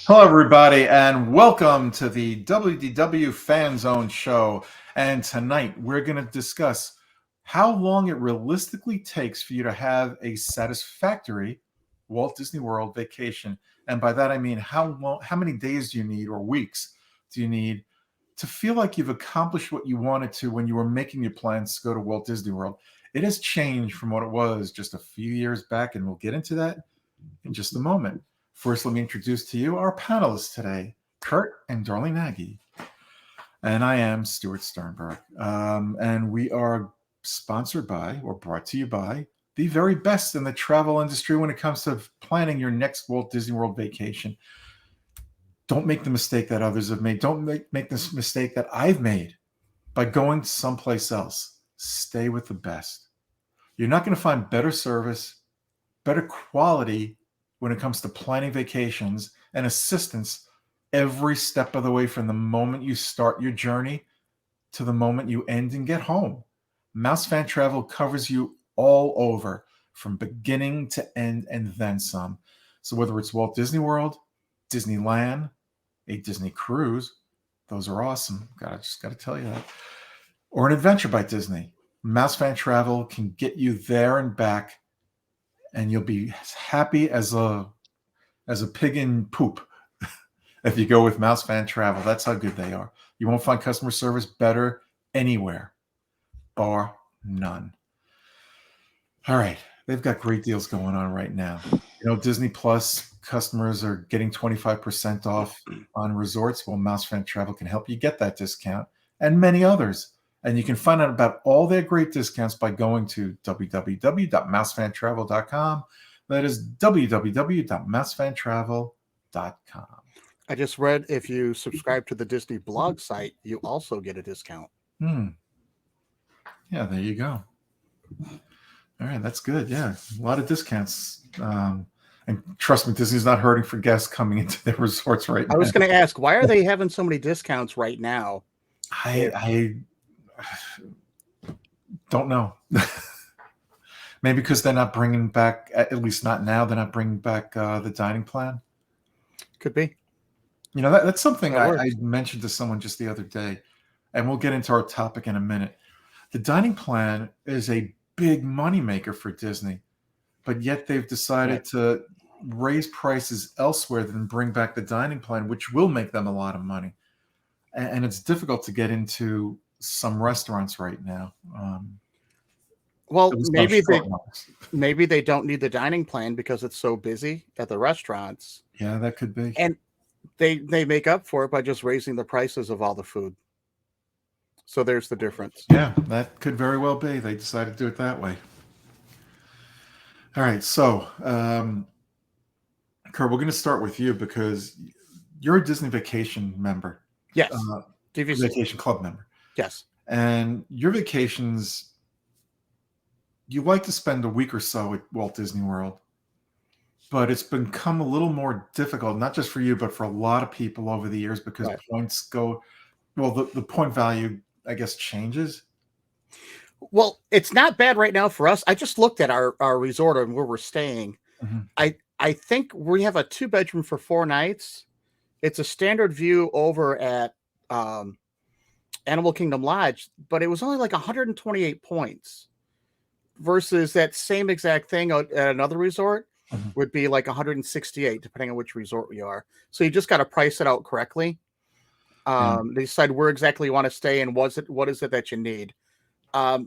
Hello, everybody, and welcome to the WDW Fan Zone show. And tonight we're going to discuss how long it realistically takes for you to have a satisfactory Walt Disney World vacation. And by that I mean how many days do you need, or weeks do you need to feel like you've accomplished what you wanted to when you were making your plans to go to Walt Disney World. It has changed from what it was just a few years back, and we'll get into that in just a moment. First, let me introduce to you our panelists today, Kurt and Darlene Nagy. And I am Stuart Sternberg. And we are sponsored by, or brought to you by, the very best in the travel industry when it comes to planning your next Walt Disney World vacation. Don't make the mistake that others have made. Don't make this mistake that I've made by going someplace else. Stay with the best. You're not going to find better service, better quality when it comes to planning vacations and assistance every step of the way, from the moment you start your journey to the moment you end and get home. Mouse Fan Travel covers you all over, from beginning to end and then some. So whether it's Walt Disney World, Disneyland, a Disney cruise, those are awesome. Just got to tell you that. Or an adventure by Disney, Mouse Fan Travel can get you there and back, and you'll be as happy as a pig in poop if you go with Mouse Fan Travel. That's how good they are. You won't find customer service better anywhere, bar none. All right, they've got great deals going on right now. Disney Plus customers are getting 25% off on resorts. Well, Mouse Fan Travel can help you get that discount, and many others. And you can find out about all their great discounts by going to www.mousefantravel.com. That is www.mousefantravel.com. I just read if you subscribe to the Disney blog site, you also get a discount. Yeah, there you go. All right, that's good. Yeah, a lot of discounts. And trust me, Disney's not hurting for guests coming into their resorts right now. I was going to ask, why are they having so many discounts right now? I don't know. Maybe because they're not bringing back, at least not now, they're not bringing back the dining plan. Could be. That's something I mentioned to someone just the other day, and we'll get into our topic in a minute. The dining plan is a big moneymaker for Disney, but yet they've decided to raise prices elsewhere than bring back the dining plan, which will make them a lot of money. And it's difficult to get into some restaurants right now. Well, maybe they don't need the dining plan because it's so busy at the restaurants. Yeah, that could be. And they make up for it by just raising the prices of all the food. So there's the difference. Yeah, that could very well be. They decided to do it that way. All right, so Kurt, we're going to start with you because you're a Disney Vacation member. Yes. Vacation Club member. Yes. And your vacations, you like to spend a week or so at Walt Disney World, but it's become a little more difficult, not just for you, but for a lot of people over the years, because points go, well, the point value, I guess, changes. Well, it's not bad right now for us. I just looked at our resort and where we're staying. Mm-hmm. I think we have a 2-bedroom for 4 nights. It's a standard view over at Animal Kingdom Lodge, but it was only like 128 points versus that same exact thing at another resort would be like 168, depending on which resort we are. So you just got to price it out correctly. They decide where exactly you want to stay and what is it that you need.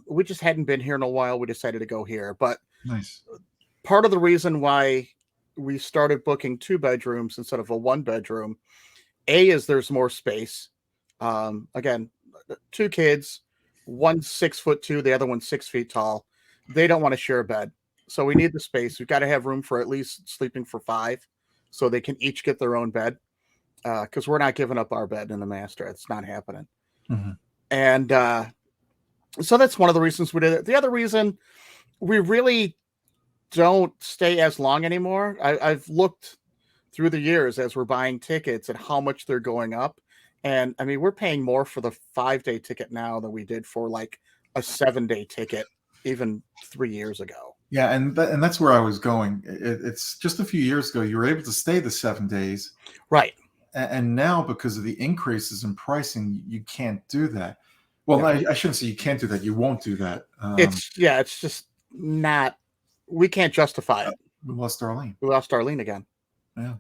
We just hadn't been here in a while. We decided to go here, but part of the reason why we started booking 2 bedrooms instead of a 1-bedroom, is there's more space. Again, 2 kids, one's 6'2", the other one's 6 feet tall. They don't want to share a bed. So we need the space. We've got to have room for at least sleeping for 5 so they can each get their own bed. Because we're not giving up our bed in the master. It's not happening. Mm-hmm. And so that's one of the reasons we did it. The other reason, we really don't stay as long anymore. I've looked through the years as we're buying tickets and how much they're going up. And I mean, we're paying more for the 5-day ticket now than we did for like a 7-day ticket even 3 years ago. Yeah, and that's where I was going. It's just a few years ago you were able to stay the 7 days, Right. and now because of the increases in pricing, you can't do that. Well, No. I shouldn't say you can't do that. You won't do that. It's just not. We can't justify it. We lost Darlene. We lost Darlene again. Yeah.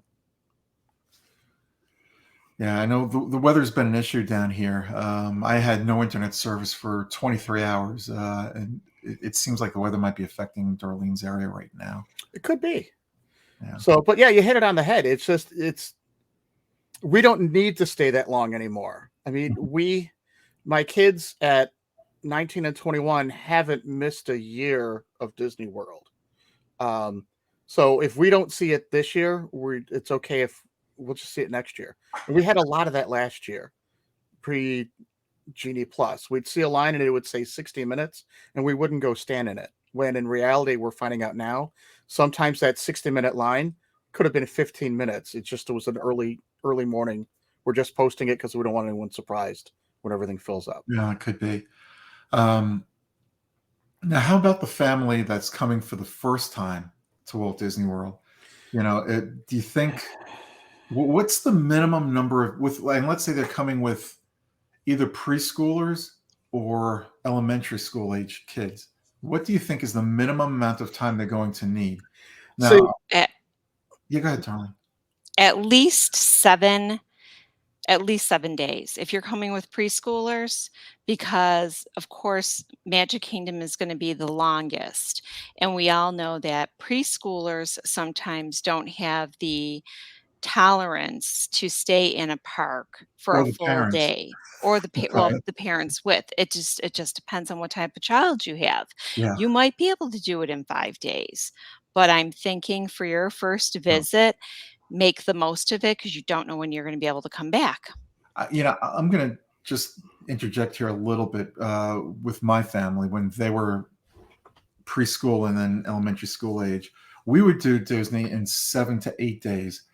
Yeah, I know the weather's been an issue down here. I had no internet service for 23 hours, and it seems like the weather might be affecting Darlene's area right now. It could be. Yeah. So, but yeah, you hit it on the head. It's just we don't need to stay that long anymore. I mean, my kids at 19 and 21 haven't missed a year of Disney World. So if we don't see it this year, it's okay if we'll just see it next year. And we had a lot of that last year, pre Genie Plus. We'd see a line and it would say 60 minutes, and we wouldn't go stand in it. When in reality, we're finding out now, sometimes that 60-minute line could have been 15 minutes. It was an early morning. We're just posting it because we don't want anyone surprised when everything fills up. Yeah, it could be. Um, Now, how about the family that's coming for the first time to Walt Disney World? Do you think what's the minimum number of with? And let's say they're coming with either preschoolers or elementary school age kids. What do you think is the minimum amount of time they're going to need? So Now, At, yeah, go ahead, darling. at least 7 days if you're coming with preschoolers, because of course Magic Kingdom is going to be the longest, and we all know that preschoolers sometimes don't have the tolerance to stay in a park for Or a the full parents. day, or That's well, right. the parents with it just depends on what type of child you have. Yeah. You might be able to do it in 5 days, but I'm thinking for your first No. visit, make the most of it because you don't know when you're going to be able to come back. I'm going to just interject here a little bit with my family when they were preschool and then elementary school age. We would do Disney in 7 to 8 days,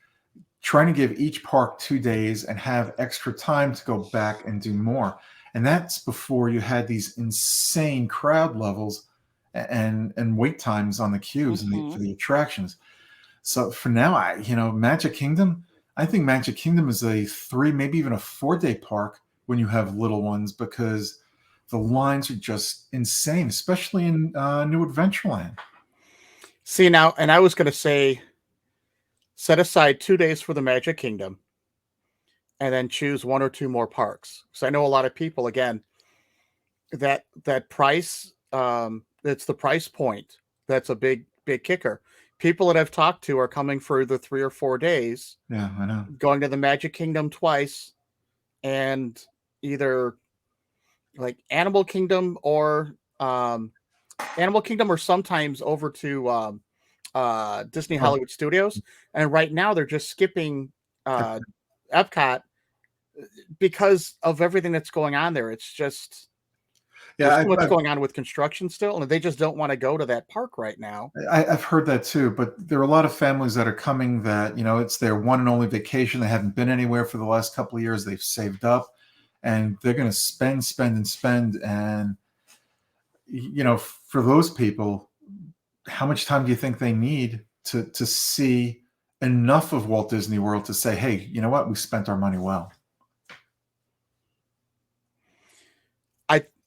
trying to give each park 2 days and have extra time to go back and do more. And that's before you had these insane crowd levels and wait times on the queues for Mhm. the attractions. So for now, Magic Kingdom, I think Magic Kingdom is a 3, maybe even a 4 day park when you have little ones because the lines are just insane, especially in New Adventureland. see now, and I was going to say, set aside 2 days for the Magic Kingdom, and then choose one or two more parks. Because I know a lot of people, again, that price, it's the price point. That's a big kicker. People that I've talked to are coming for the 3 or 4 days, Yeah, I know. going to the Magic Kingdom twice, and either like Animal Kingdom or sometimes over to Disney Oh, Hollywood Studios. And right now they're just skipping uh, Epcot because of everything that's going on there. It's just yeah, there's too much going on with construction still, and they just don't want to go to that park right now. I've heard that too, but there are a lot of families that are coming that, it's their one and only vacation. They haven't been anywhere for the last couple of years. They've saved up and they're going to spend, spend, and spend. And, for those people, how much time do you think they need to see enough of Walt Disney World to say, hey, you know what? We spent our money well.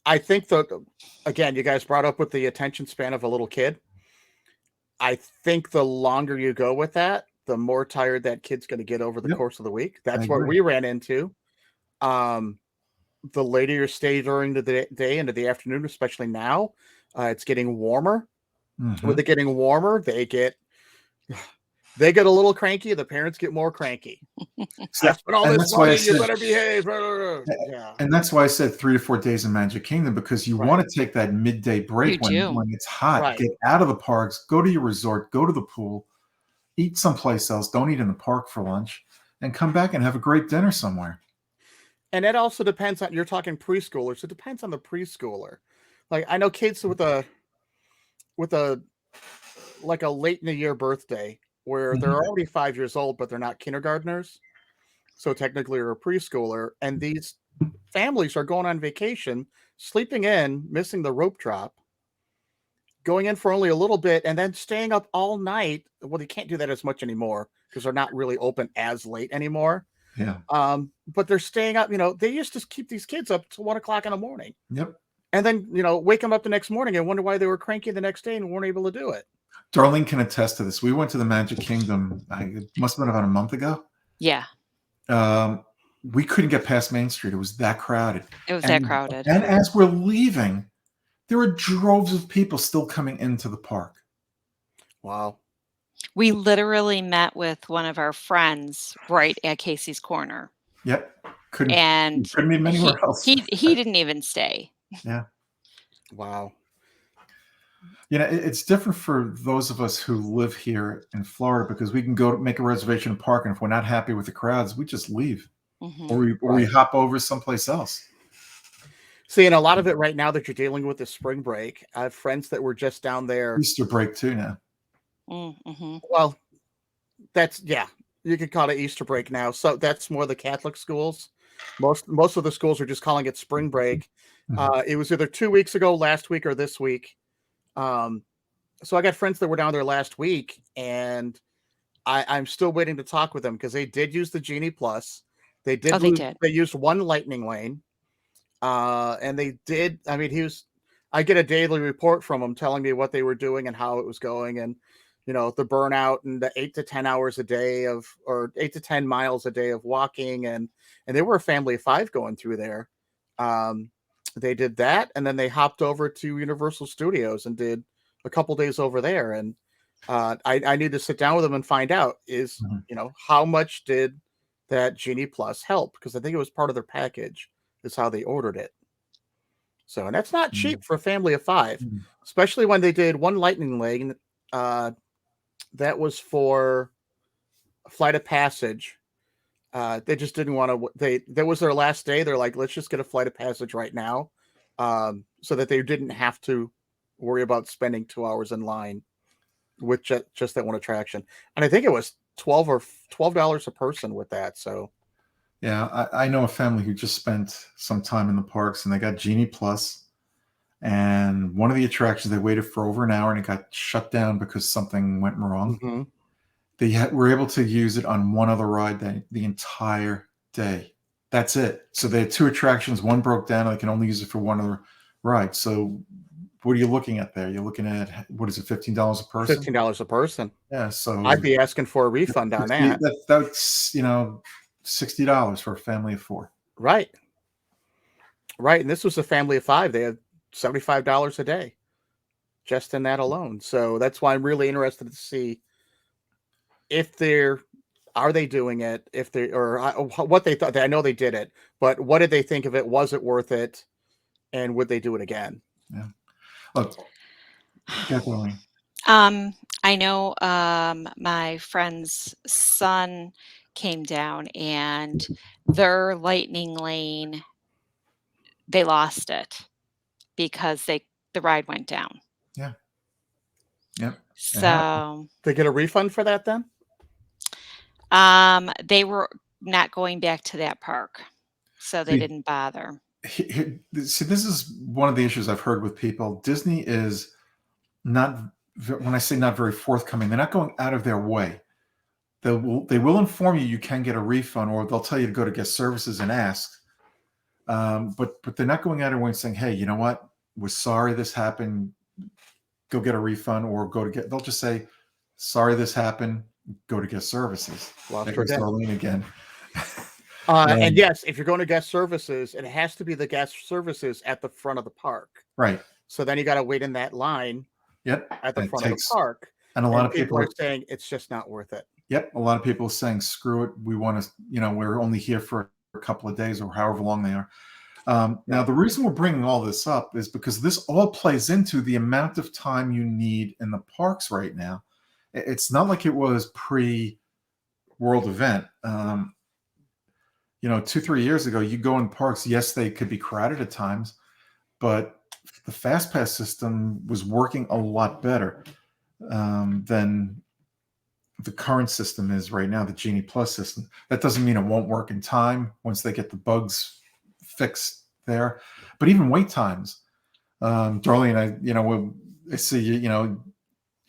I think that, again, you guys brought up with the attention span of a little kid. I think the longer you go with that, the more tired that kid's going to get over the Yep, course of the week. I That's what agree. we ran into. Um, the later you stay during the day into the afternoon, especially now, it's getting warmer. With Mhm. it getting warmer, they get a little cranky. The parents get more cranky. So I spent all and this that's why I money. You said better behave. Yeah, and that's why I said 3 to 4 days in Magic Kingdom because you right, wanna take that midday break You when do. it's hot, right. get out of the parks, go to your resort, go to the pool, eat someplace else, don't eat in the park for lunch, and come back and have a great dinner somewhere. And it also depends on, you're talking preschoolers. It depends on the preschooler. Like I know kids with a like a late in the year birthday where they're Mhm. already 5 years old, but they're not kindergartners. So technically you're a preschooler. And these families are going on vacation, sleeping in, missing the rope drop. going in for only a little bit and then staying up all night. Well, they can't do that as much anymore because they're not really open as late anymore. Yeah. But they're staying up. They used to keep these kids up to 1 o'clock in the morning. Yep. And then, wake them up the next morning and wonder why they were cranky the next day and weren't able to do it. Darlene can attest to this. We went to the Magic Kingdom. It must have been about a month ago. Yeah. We couldn't get past Main Street. It was that crowded. It was that crowded. And as we're leaving, there were droves of people still coming into the park. Wow. We literally met with one of our friends right at Casey's Corner. Yep. Couldn't meet him anywhere else. He didn't even stay. Yeah. Wow. It's different for those of us who live here in Florida because we can go make a reservation and park, and if we're not happy with the crowds, we just leave. Mm-hmm. Or we hop over someplace else. See, and a lot of it right now that you're dealing with is spring break. I have friends that were just down there. Easter break too now. Mm-hmm. Well, you could call it Easter break now. So that's more the Catholic schools. Most of the schools are just calling it spring break. Mm-hmm. It was either 2 weeks ago, last week, or this week. So I got friends that were down there last week, and I'm still waiting to talk with them because they did use the Genie Plus. They did. They used one lightning lane, and they did. I mean, I get a daily report from them telling me what they were doing and how it was going, and the burnout and the 8 to 10 hours a day or 8 to 10 miles a day of walking, and they were a family of 5 going through there. They did that, and then they hopped over to Universal Studios and did a couple days over there. And I need to sit down with them and find out how much did that Genie Plus help, because I think it was part of their package is how they ordered it. So, and that's not cheap for a family of 5, especially when they did one lightning lane. That was for Flight of Passage. They just didn't want to. That was their last day. They're like, let's just get a Flight of Passage right now, so that they didn't have to worry about spending 2 hours in line with just that one attraction. And I think it was $12 a person with that. So, yeah, I know a family who just spent some time in the parks, and they got Genie Plus, and one of the attractions they waited for over an hour, and it got shut down because something went wrong. Mm-hmm. They were able to use it on one other ride the entire day. That's it. So they had 2 attractions. One broke down. And they can only use it for one other ride. So what are you looking at there? You're looking at, what is it, $15 a person? $15 a person. Yeah. So I'd be asking for a refund on that. That's $60 for a family of 4. Right. Right. And this was a family of 5. They had $75 a day just in that alone. So that's why I'm really interested to see if are they doing it, if they, or what they thought. I know they did it, but what did they think of it? Was it worth it? And would they do it again? Yeah. Look, definitely. I know my friend's son came down, and their lightning lane, they lost it because the ride went down. Yeah. Yep. So they get a refund for that then? They were not going back to that park, so they didn't bother. See, this is one of the issues I've heard with people. Disney is not, when I say not very forthcoming, they're not going out of their way. They will inform you can get a refund, or they'll tell you to go to guest services and ask. But they're not going out of their way and saying, hey, you know what? We're sorry this happened. Go get a refund, or they'll just say, sorry this happened. Go to guest services. Lost There's Darlene again. And yes, if you're going to guest services, it has to be the guest services at the front of the park. Right. So then you got to wait in that line. Yep. At the front of the park. And a lot of people are saying it's just not worth it. Yep. A lot of people are saying, screw it. We want to, we're only here for a couple of days or however long they are. Now, the reason we're bringing all this up is because this all plays into the amount of time you need in the parks right now. It's not like it was pre-world event. 2-3 years ago, you go in parks, yes, they could be crowded at times, but the Fast Pass system was working a lot better than the current system is right now, the Genie Plus system. That doesn't mean it won't work in time once they get the bugs fixed there. But even wait times, Darlene and I, I see you know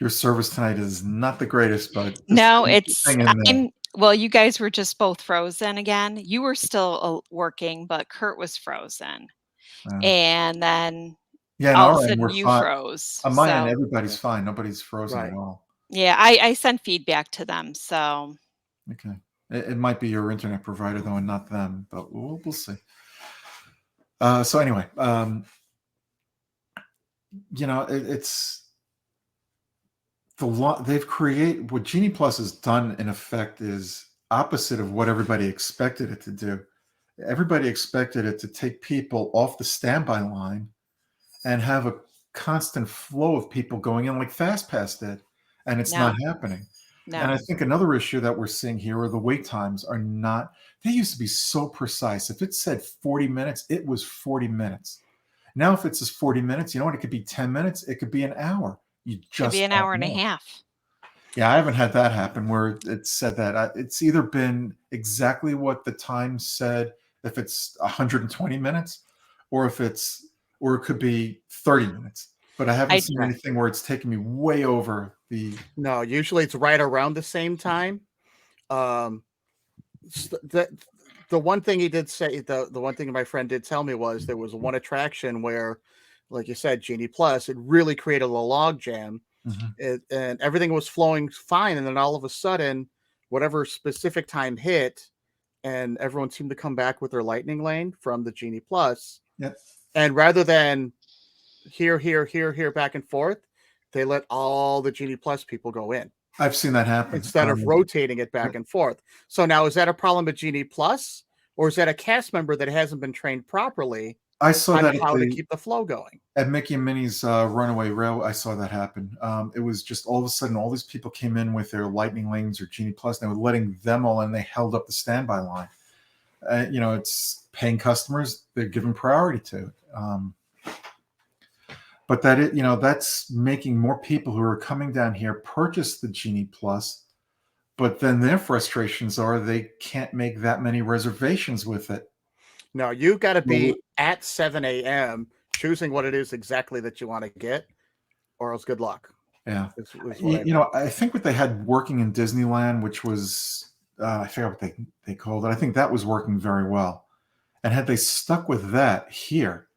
your service tonight is not the greatest, but just No, it's hang in there. well, you guys were just both frozen again. You were still working, but Kurt was frozen. Uh, And then yeah, on all of a our end, sudden we're you fine. froze. On my end, So, everybody's fine. Nobody's frozen at Right. all. yeah, I sent feedback to them. So, Okay. It might be your internet provider though, and not them, but we'll see. So anyway, you know, it's they've created what Genie Plus has done in effect is opposite of what everybody expected it to do. Everybody expected it to take people off the standby line and have a constant flow of people going in like FastPass did, and it's not no, happening. And I no. think another issue that we're seeing here are the wait times are not. They used to be so precise. If it said 40 minutes, it was 40 minutes. Now, if it says 40 minutes, you know what? It could be 10 minutes. It could be an hour. You Could be just an don't hour and a know. half. Yeah, I haven't had that happen where it said that. It's either been exactly what the time said, if it's 120 minutes, or or it could be 30 minutes. But I haven't I seen Right. anything where it's taken me way over the. No, usually it's right around the same time. The one thing he did say, the one thing my friend did tell me was there was one attraction where, like you said, Genie Plus, it really created a log jam. Mhm. And everything was flowing fine, and then all of a sudden, whatever specific time hit, and everyone seemed to come back with their lightning lane from the Genie Plus, Yep. and rather than here back and forth, they let all the Genie Plus people go in I've seen that happen. instead of rotating it back and forth. So now, is that a problem with Genie Plus, or is that a cast member that hasn't been trained properly I saw on that how to keep the flow going? at Mickey and Minnie's Runaway Rail. I saw that happen. It was just all of a sudden, all these people came in with their Lightning Lanes or Genie Plus. And they were letting them all in. They held up the standby line. You know, it's paying customers. They're giving priority to it. But you know, that's making more people who are coming down here purchase the Genie Plus. But then their frustrations are they can't make that many reservations with it. No, you got to Well, be at 7 a.m. choosing what it is exactly that you want to get, or else good luck. yeah. Is what You know, I think what they had working in Disneyland, which was, I forget what they called it. I think that was working very well. And had they stuck with that here,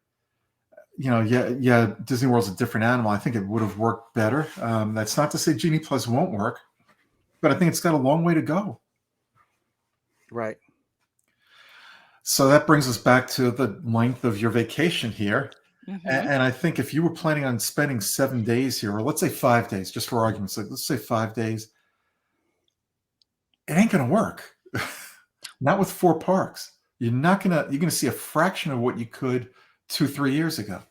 you know, yeah, Disney World's a different animal. I think it would have worked better. That's not to say Genie Plus won't work, but I think it's got a long way to go. Right. So that brings us back to the length of your vacation here. Mm-hmm. And I think if you were planning on spending 7 days here, or let's say 5 days, just for argument's sake, let's say 5 days, it ain't going to work. Not with 4 parks. You're gonna see a fraction of what you could 2-3 years ago.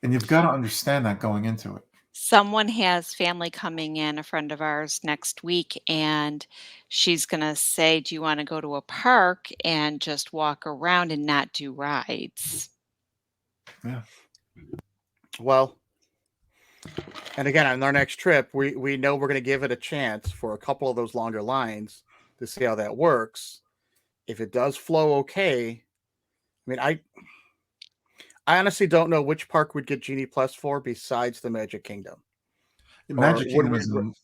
And you've got to understand that going into it. Someone has family coming in, a friend of ours, next week, and she's going to say, "Do you want to go to a park and just walk around and not do rides?" Yeah. Well, and again, on our next trip, we know we're going to give it a chance for a couple of those longer lines to see how that works. If it does flow okay, I mean, I honestly don't know which park would get Genie Plus for besides the Magic Kingdom. Or Magic would Kingdom we? is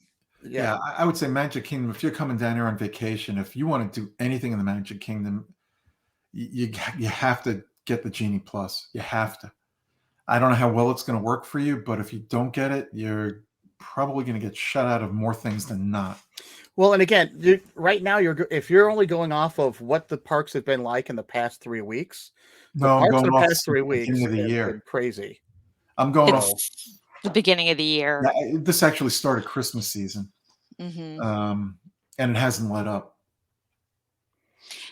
Yeah, yeah, I would say Magic Kingdom, if you're coming down here on vacation, if you want to do anything in the Magic Kingdom, you have to get the Genie Plus. You have to. I don't know how well it's going to work for you, but if you don't get it, you're probably going to get shut out of more things than not. Well, and again, right now if you're only going off of what the parks have been like in the past 3 weeks, the No, I'm parks in going the off past the 3 weeks beginning of the have year. been crazy. I'm going off. It's the beginning of the year. This actually started Christmas season, Mm-hmm. and it hasn't let up.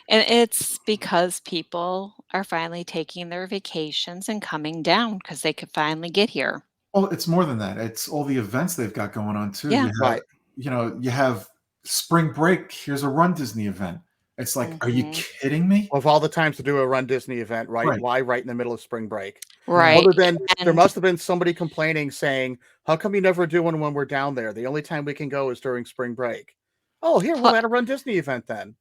And it's because people are finally taking their vacations and coming down because they could finally get here. Well, it's more than that. It's all the events they've got going on too. Yeah. Right. You have spring break. Here's a Run Disney event. It's like, are you Mm-hmm. kidding me? Of all the times to do a Run Disney event, right? Right. Why right in the middle of spring break? Right. Other than there And must have been somebody complaining saying, "How come you never do one when we're down there? The only time we can go is during spring break." Oh, here we'll pl- add a Run Disney event then.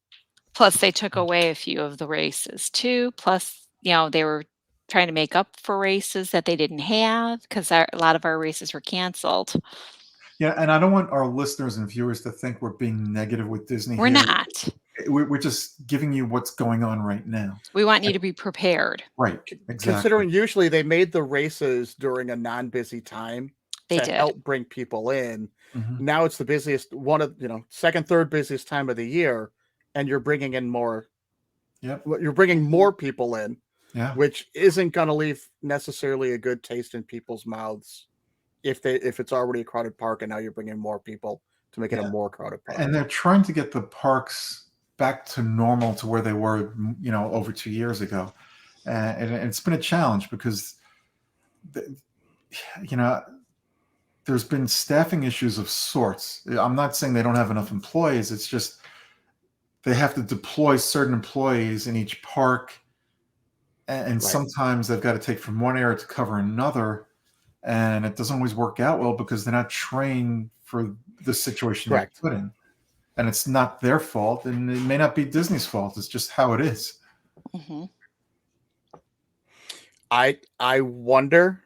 plus they took away a few of the races too. Plus, they were trying to make up for races that they didn't have because a lot of our races were canceled. Yeah, and I don't want our listeners and viewers to think we're being negative with Disney We're here. not. We're just giving you what's going on right now. We want you to be prepared. Right, exactly. Considering usually they made the races during a non-busy time They to did. help bring people in. Mhm. Now it's the busiest second, third busiest time of the year, and you're bringing in more. Yep. You're bringing more people in, Yeah. which isn't going to leave necessarily a good taste in people's mouths if it's already a crowded park and now you're bringing more people to make it a more crowded park. And they're trying to get the parks back to normal to where they were, over 2 years ago. And it's been a challenge because, there's been staffing issues of sorts. I'm not saying they don't have enough employees. It's just they have to deploy certain employees in each park. And sometimes they've got to take from one area to cover another. And it doesn't always work out well because they're not trained for the situation they're put in. And it's not their fault, and it may not be Disney's fault. It's just how it is. Mm-hmm. I wonder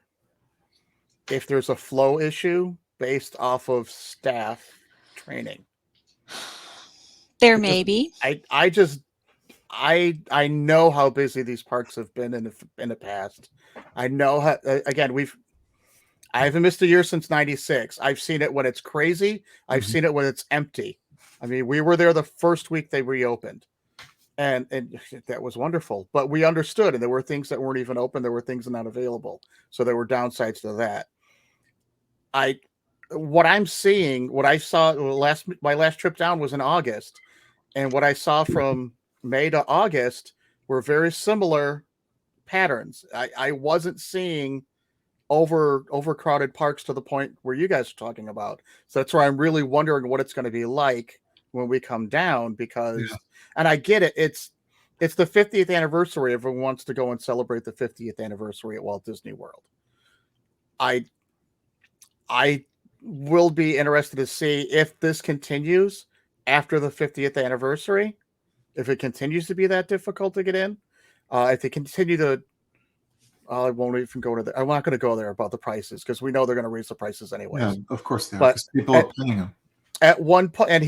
if there's a flow issue based off of staff training. There may be. I know how busy these parks have been in the past. I know how, again, I haven't missed a year since '96. I've seen it when it's crazy. I've seen it when it's empty. I mean, we were there the first week they reopened, and that was wonderful. But we understood, and there were things that weren't even open. There were things not available, so there were downsides to that. What I'm seeing, what I saw my last trip down was in August, and what I saw from May to August were very similar patterns. I wasn't seeing overcrowded parks to the point where you guys are talking about. So that's why I'm really wondering what it's going to be like when we come down, because and I get it, it's the 50th anniversary. Everyone wants to go and celebrate the 50th anniversary at Walt Disney World. I will be interested to see if this continues after the 50th anniversary, if it continues to be that difficult to get in, if they continue to I won't even go to there. I'm not going to go there about the prices because we know they're going to raise the prices anyway. Yeah, of course they are, because people are paying them. At one point, and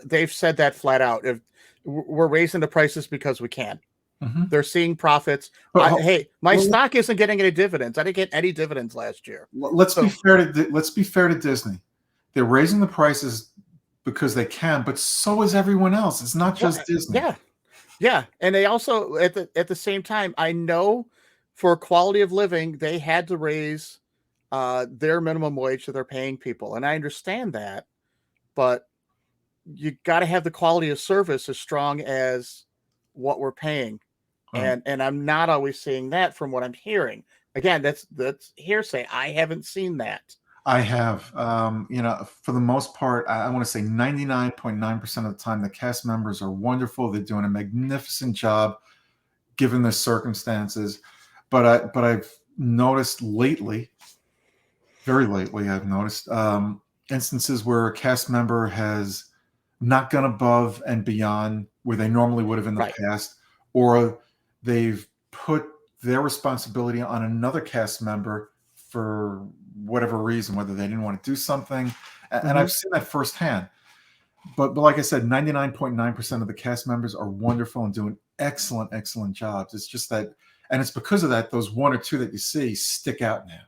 they've said that flat out. If we're raising the prices because we can, they're seeing profits. Hey, my stock isn't getting any dividends. I didn't get any dividends last year. Let's be fair to Disney. They're raising the prices because they can, but so is everyone else. It's not just Disney. Yeah, and they also at the same time, I know for quality of living, they had to raise their minimum wage that they're paying people, and I understand that, but you got to have the quality of service as strong as what we're paying, and I'm not always seeing that from what I'm hearing. Again, that's hearsay. I haven't seen that. I have, for the most part, I want to say 99.9% of the time, the cast members are wonderful. They're doing a magnificent job given the circumstances. But I've noticed lately, very lately, I've noticed instances where a cast member has not gone above and beyond where they normally would have in the past, or they've put their responsibility on another cast member for whatever reason, whether they didn't want to do something. And I've seen that firsthand. But like I said, 99.9% of the cast members are wonderful and doing excellent, excellent jobs. It's just that, and it's because of that, those one or two that you see stick out now.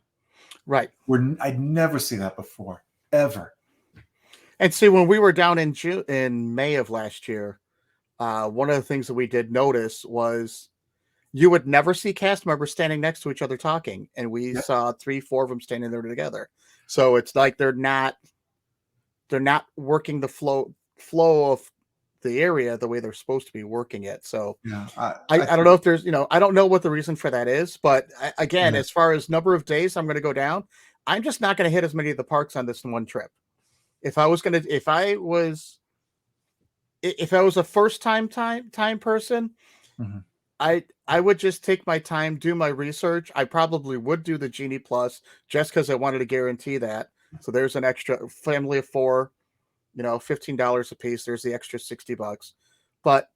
Right. I'd never see that before, ever. And see, when we were down in May of last year, one of the things that we did notice was you would never see cast members standing next to each other talking. And we saw 3-4 of them standing there together. So it's like they're not working the flow of the area the way they're supposed to be working it. So I don't know if there's, I don't know what the reason for that is, but again, as far as number of days I'm going to go down, I'm just not going to hit as many of the parks on this one trip. If I was a first time person, I would just take my time, do my research. I probably would do the Genie Plus just because I wanted to guarantee that. So there's an extra family of 4, $15 a piece. There's the extra $60. But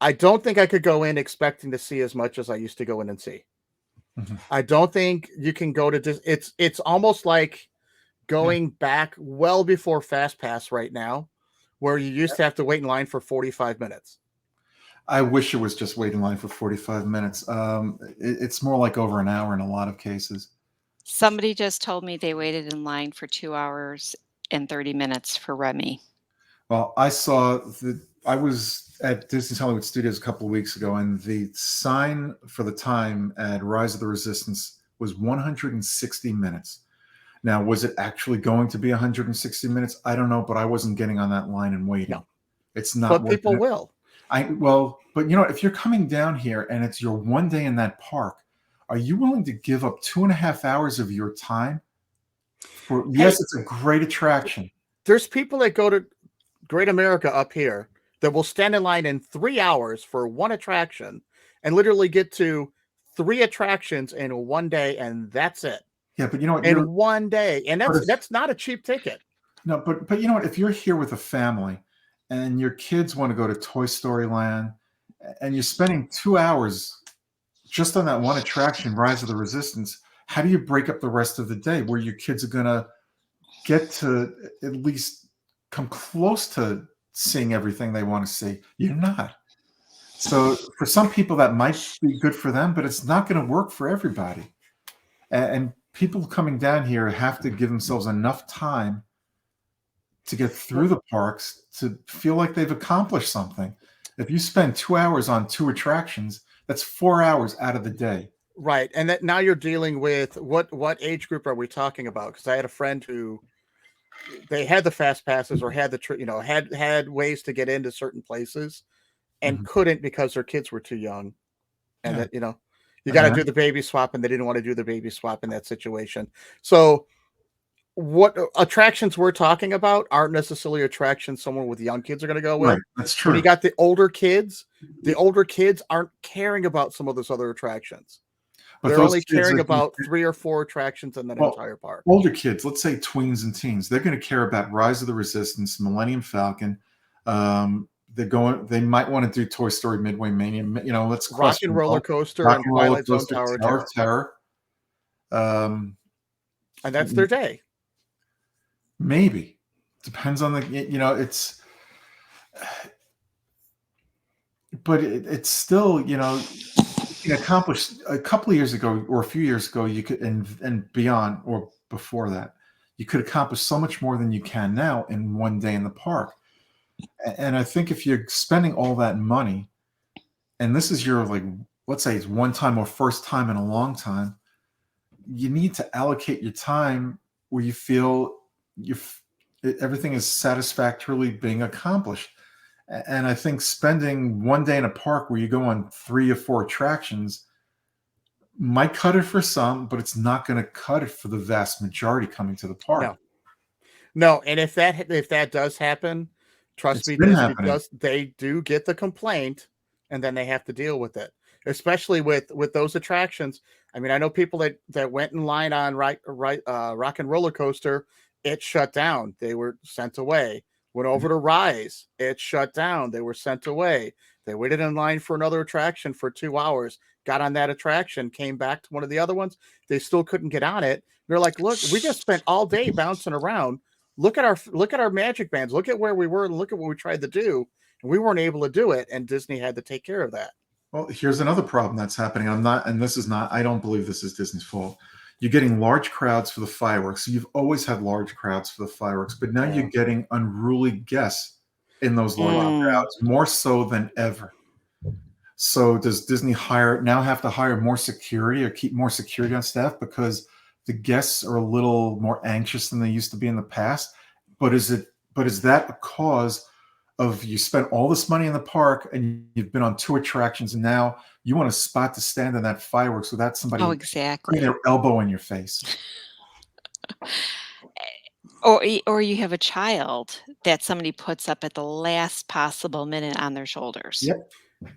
I don't think I could go in expecting to see as much as I used to go in and see. Mhm. I don't think you can go to it's almost like Yeah. going back well before Fast Pass right now, where you used to have to wait in line for 45 minutes. I wish it was just wait in line for 45 minutes. It's more like over an hour in a lot of cases. Somebody just told me they waited in line for 2 hours and 30 minutes for Remy. Well, I was at Disney's Hollywood Studios a couple of weeks ago, and the sign for the time at Rise of the Resistance was 160 minutes. Now, was it actually going to be 160 minutes? I don't know, but I wasn't getting on that line and waiting. No. It's not But worth people it. will. But if you're coming down here and it's your one day in that park, are you willing to give up 2.5 hours of your time yes, it's a great attraction. There's people that go to Great America up here that will stand in line in 3 hours for one attraction and literally get to 3 attractions in one day, and that's it. Yeah, but you know what? In one day, and that's not a cheap ticket. No, but you know what? If you're here with a family and your kids want to go to Toy Story Land and you're spending 2 hours just on that one attraction, Rise of the Resistance, how do you break up the rest of the day where your kids are going to get to at least come close to seeing everything they want to see? You're not. So for some people that might be good for them, but it's not going to work for everybody. And people coming down here have to give themselves enough time to get through the parks to feel like they've accomplished something. If you spend 2 hours on 2 attractions, that's 4 hours out of the day. Right. And that now you're dealing with what age group are we talking about? Because I had a friend who they had the fast passes or had had ways to get into certain places and couldn't because their kids were too young. And that, you got to do the baby swap, and they didn't want to do the baby swap in that situation. So what attractions we're talking about aren't necessarily attractions someone with young kids are going to go with. Right, that's true. When you got the older kids aren't caring about some of those other attractions. But they're only caring are about 3 or 4 attractions in that entire park. Older kids, let's say tweens and teens, they're going to care about Rise of the Resistance, Millennium Falcon. They might want to do Toy Story Midway Mania. Let's Rock and Roller Coaster and Twilight Zone Tower of Terror. And that's their day. Maybe. Depends on it's. But it's still, you can accomplish a couple of years ago or a few years ago, you could, and beyond or before that, you could accomplish so much more than you can now in one day in the park. And I think if you're spending all that money, and this is your, let's say it's one time or first time in a long time, you need to allocate your time where you feel everything is satisfactorily being accomplished. And I think spending one day in a park where you go on 3 or 4 attractions might cut it for some, but it's not going to cut it for the vast majority coming to the park. No. And if that does happen, trust me, they do get the complaint, and then they have to deal with it, especially with those attractions. I mean, I know people that went in line on Rock and Roller Coaster, it shut down. They were sent away. Went over to Rise, it shut down. They were sent away. They waited in line for another attraction for 2 hours, got on that attraction, came back to one of the other ones. They still couldn't get on it. They're like, look, we just spent all day bouncing around. Look at our magic bands. Look at where we were and look at what we tried to do. And we weren't able to do it. And Disney had to take care of that. Well, here's another problem that's happening. I don't believe this is Disney's fault. You're getting large crowds for the fireworks. You've always had large crowds for the fireworks, but now you're getting unruly guests in those large crowds, more so than ever. So does Disney have to hire more security or keep more security on staff because the guests are a little more anxious than they used to be in the past? But is that a cause of you spent all this money in the park and you've been on 2 attractions and now you want a spot to stand in that fireworks without somebody putting their elbow in your face? Or you have a child that somebody puts up at the last possible minute on their shoulders. Yep.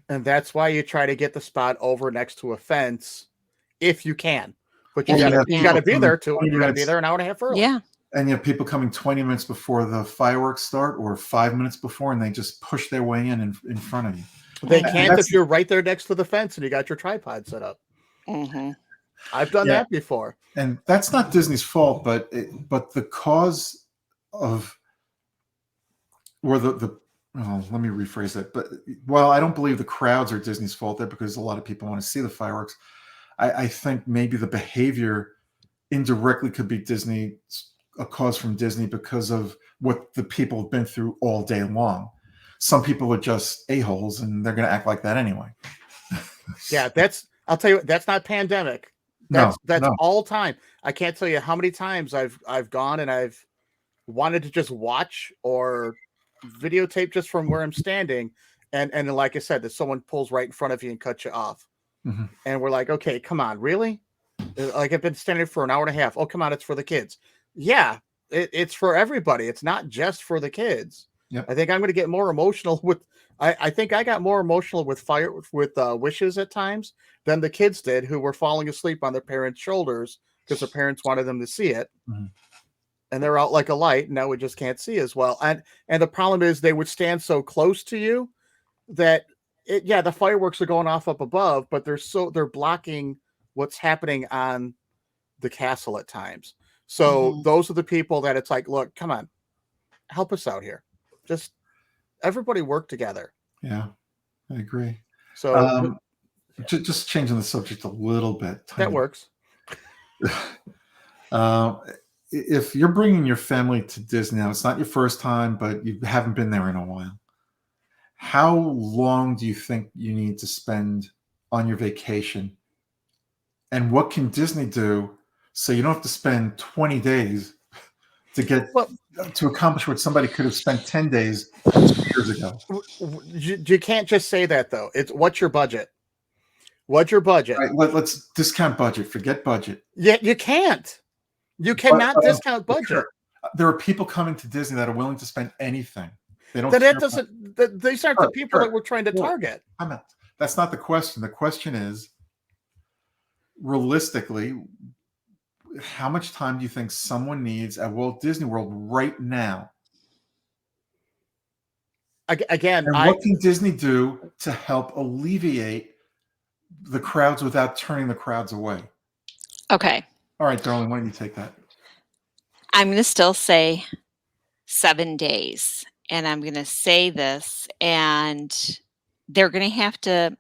And that's why you try to get the spot over next to a fence if you can. But you got to be there an hour and a half early. Yeah. And you have people coming 20 minutes before the fireworks start or 5 minutes before, and they just push their way in front of you. They Mhm. can't if you're right there next to the fence and you got your tripod set up. Mhm. I've done Yeah. that before. And that's not Disney's fault, but the cause of, or let me rephrase that. But while I don't believe the crowds are Disney's fault there, because a lot of people want to see the fireworks, I think maybe the behavior indirectly could be a cause from Disney, because of what the people have been through all day long. Some people are just a-holes and they're going to act like that anyway. Yeah, I'll tell you, that's not pandemic. No, That's no. all time. I can't tell you how many times I've gone and I've wanted to just watch or videotape just from where I'm standing, and like I said, that someone pulls right in front of you and cuts you off. Mm-hmm. And we're like, okay, come on, really? Like, I've been standing for an hour and a half. Oh, come on, it's for the kids. Yeah, it's for everybody. It's not just for the kids. Yep. I think I'm going to get more emotional with. I think I got more emotional with wishes at times than the kids did, who were falling asleep on their parents' shoulders because their parents wanted them to see it, Mm-hmm. and they're out like a light. And now we just can't see as well. And the problem is they would stand so close to you that the fireworks are going off up above, but they're blocking what's happening on the castle at times. So Mhm. those are the people that it's like, look, come on, help us out here. Just everybody work together. Yeah, I agree. So Just changing the subject a little bit. that works. If you're bringing your family to Disney now, it's not your first time, but you haven't been there in a while. How long do you think you need to spend on your vacation? And what can Disney do so you don't have to spend 20 days to accomplish what somebody could have spent 10 days 2 years ago? You can't just say that, though. It's what's your budget? What's your budget? All right, let's discount budget. Forget budget. Yeah, you can't. You cannot discount budget. There are people coming to Disney that are willing to spend anything. They don't. That doesn't. These aren't the people that we're trying to target. That's not the question. The question is, realistically, how much time do you think someone needs at Walt Disney World right now? Again, and what can Disney do to help alleviate the crowds without turning the crowds away? Okay. All right, darling, why don't you take that? I'm going to still say 7 days. And I'm going to say this, and they're going to have to.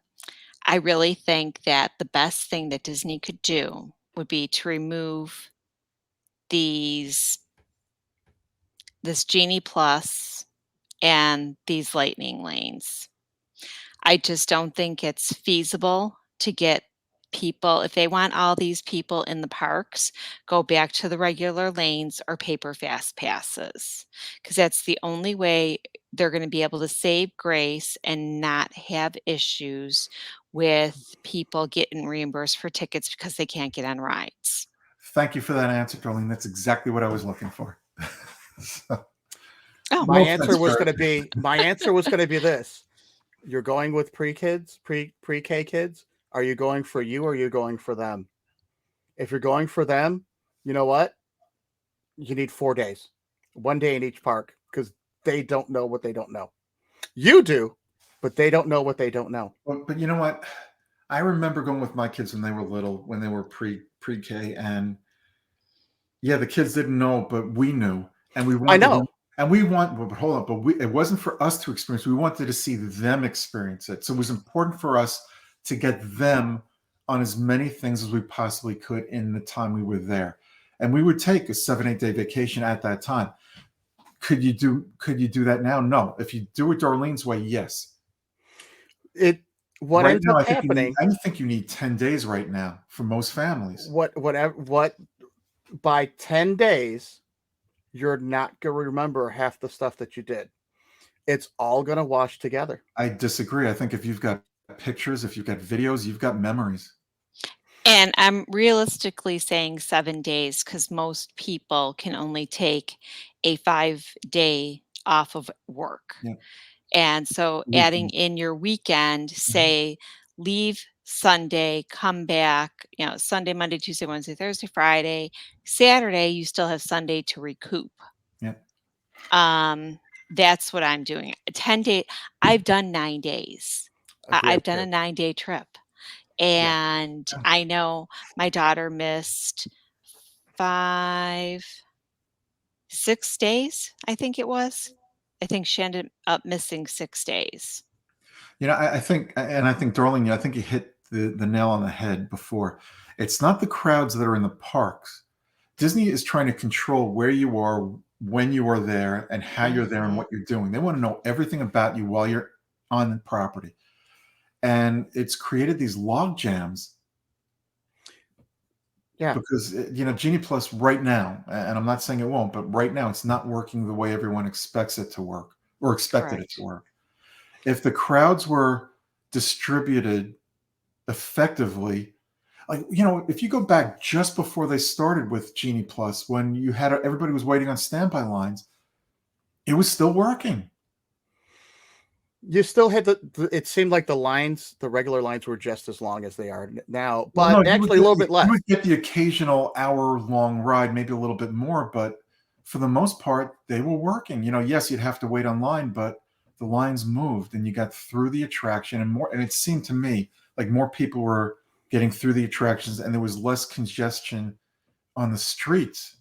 I really think that the best thing that Disney could do would be to remove this Genie Plus and these lightning lanes. I just don't think it's feasible to get people, if they want all these people in the parks, go back to the regular lanes or paper fast passes, because that's the only way they're going to be able to save grace and not have issues with people getting reimbursed for tickets because they can't get on rides. Thank you for that answer, Darlene. That's exactly what I was looking for. My answer was going to be this. You're going with pre-K kids. Are you going for you or are you going for them? If you're going for them, you know what? You need 4 days, 1 day in each park, because they don't know what they don't know. You do, but they don't know what they don't know. But you know what? I remember going with my kids when they were little, when they were pre-K, and yeah, the kids didn't know, but we knew, and we wanted. I know. And but hold on, but it wasn't for us to experience. We wanted to see them experience it. So it was important for us to get them on as many things as we possibly could in the time we were there. And we would take a 7-8 day vacation at that time. Could you do that now? No. If you do it Darlene's way, yes. What ends up happening? I think you need 10 days right now for most families. By 10 days, you're not going to remember half the stuff that you did. It's all going to wash together. I disagree. I think if you've got pictures, if you've got videos, you've got memories. And I'm realistically saying 7 days because most people can only take a 5-day off of work. Yeah. And so adding in your weekend, say leave Sunday, come back, Sunday, Monday, Tuesday, Wednesday, Thursday, Friday, Saturday, you still have Sunday to recoup. Yeah. That's what I'm doing. 10 days. I've done 9 days. a great I've done a trip. 9-day trip, Yeah. and Yeah. I know my daughter missed 5, 6 days, I think it was. I think she ended up missing 6 days. I think, and I think, Darling, I think you hit the nail on the head before. It's not the crowds that are in the parks. Disney is trying to control where you are, when you are there, and how you're there and Mhm. what you're doing. They want to know everything about you while you're on the property. And it's created these log jams Yeah, because, Genie Plus right now, and I'm not saying it won't, but right now it's not working the way everyone expects it to work or expected it to Correct. work. If the crowds were distributed effectively, like, if you go back just before they started with Genie Plus, when you had everybody was waiting on standby lines, it was still working. you still had it seemed like the regular lines were just as long as they are now, Well, no, but actually a little bit you less. would get the occasional hour-long ride, maybe a little bit more, but for the most part, they were working. Yes, you'd have to wait online, but the lines moved and you got through the attraction and more. And it seemed to me like more people were getting through the attractions and there was less congestion on the streets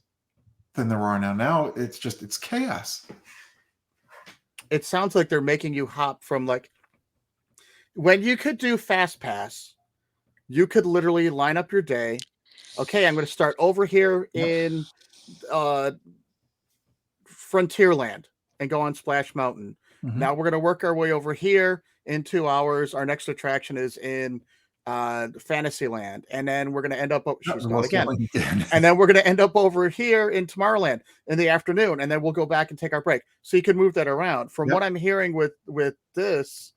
than there are now. Now it's chaos. It sounds like they're making you hop from like when you could do Fast Pass, you could literally line up your day. Okay, I'm going to start over here Yep. in uh, Frontierland and go on Splash Mountain. Mhm. Now we're going to work our way over here in 2 hours. Our next attraction is in Fantasyland, and then we're going to end up. Oh, she's gone again. And then we're going to end up over here in Tomorrowland in the afternoon, and then we'll go back and take our break. So you can move that around. From Yep. what I'm hearing with this,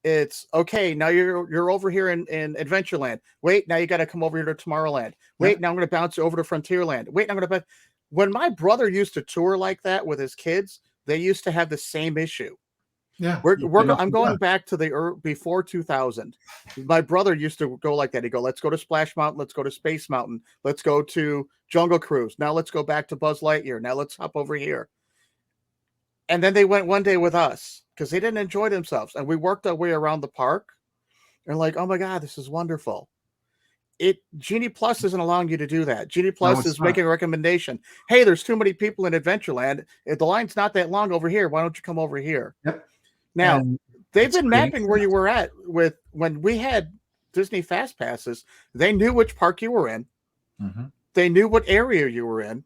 it's okay. Now you're over here in Adventureland. Wait, now you got to come over here to Tomorrowland. Wait, Yep. now I'm going to bounce you over to Frontierland. Wait, I'm going to. When my brother used to tour like that with his kids, they used to have the same issue. Yeah. I'm going back to the before 2000. My brother used to go like that. He'd go, let's go to Splash Mountain. Let's go to Space Mountain. Let's go to Jungle Cruise. Now let's go back to Buzz Lightyear. Now let's hop over here. And then they went one day with us because they didn't enjoy themselves. And we worked our way around the park. And like, oh my God, this is wonderful. Genie Plus isn't allowing you to do that. Genie Plus is making a recommendation. Hey, there's too many people in Adventureland. If the line's not that long over here, why don't you come over here? Yep. Now, And they've been mapping where you were at with when we had Disney Fast Passes. They knew which park you were in. Mm-hmm. They knew what area you were in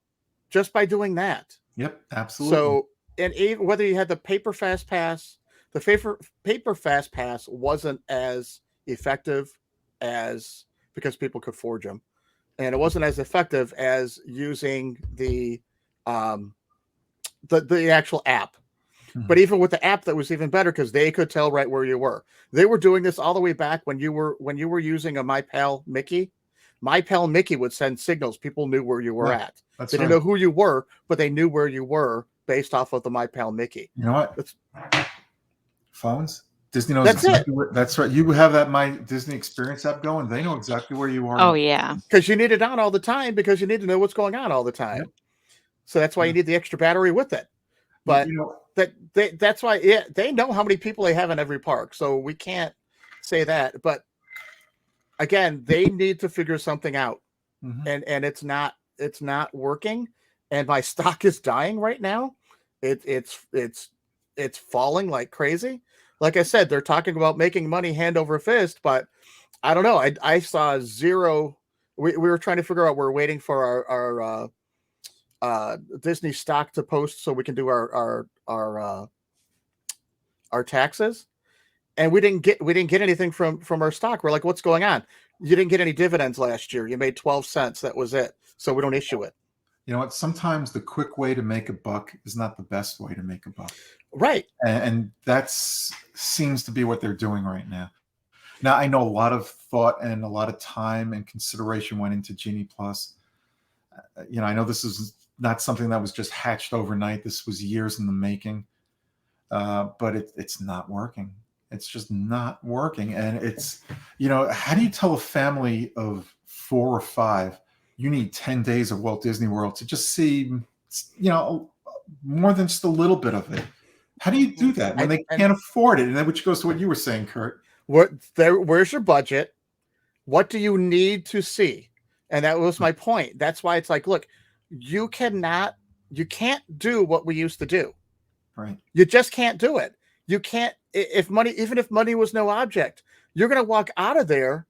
just by doing that. Yep, absolutely. So, and even whether you had the paper Fast Pass, the paper Fast Pass wasn't as effective as because people could forge them, and it wasn't as effective as using the actual app. Mm-hmm. But even with the app, that was even better because they could tell right where you were. They were doing this all the way back when you were using a My Pal Mickey. My Pal Mickey would send signals. People knew where you were at. They didn't know who you were, but they knew where you were based off of the My Pal Mickey. You know what? Phones? Disney knows that's exactly it. That's right. You have that My Disney Experience app going. They know exactly where you are. Oh, yeah. Because you need it on all the time because you need to know what's going on all the time. Yep. So that's why you need the extra battery with it. But that's why they know how many people they have in every park. So we can't say that. But again, they need to figure something out. Mm-hmm. And it's not working. And my stock is dying right now. It's falling like crazy. Like I said, they're talking about making money hand over fist, but I don't know. I saw zero. We were trying to figure out. We're waiting for our Disney stock to post so we can do our taxes, and we didn't get anything from our stock. We're like, what's going on? You didn't get any dividends last year. You made 12 cents. That was it. So we don't issue it. You know what? Sometimes the quick way to make a buck is not the best way to make a buck. Right. And that seems to be what they're doing right now. Now, I know a lot of thought and a lot of time and consideration went into Genie Plus. I know this is not something that was just hatched overnight. This was years in the making. But it's not working. It's just not working. And it's, how do you tell a family of 4 or 5 you need 10 days of Walt Disney World to just see, more than just a little bit of it? How do you do that when they can't afford it? And then, which goes to what you were saying, Kurt. Where's your budget? What do you need to see? And that was my point. That's why it's like, look, you can't do what we used to do. Right. You just can't do it. You can't, even if money was no object, you're going to walk out of there.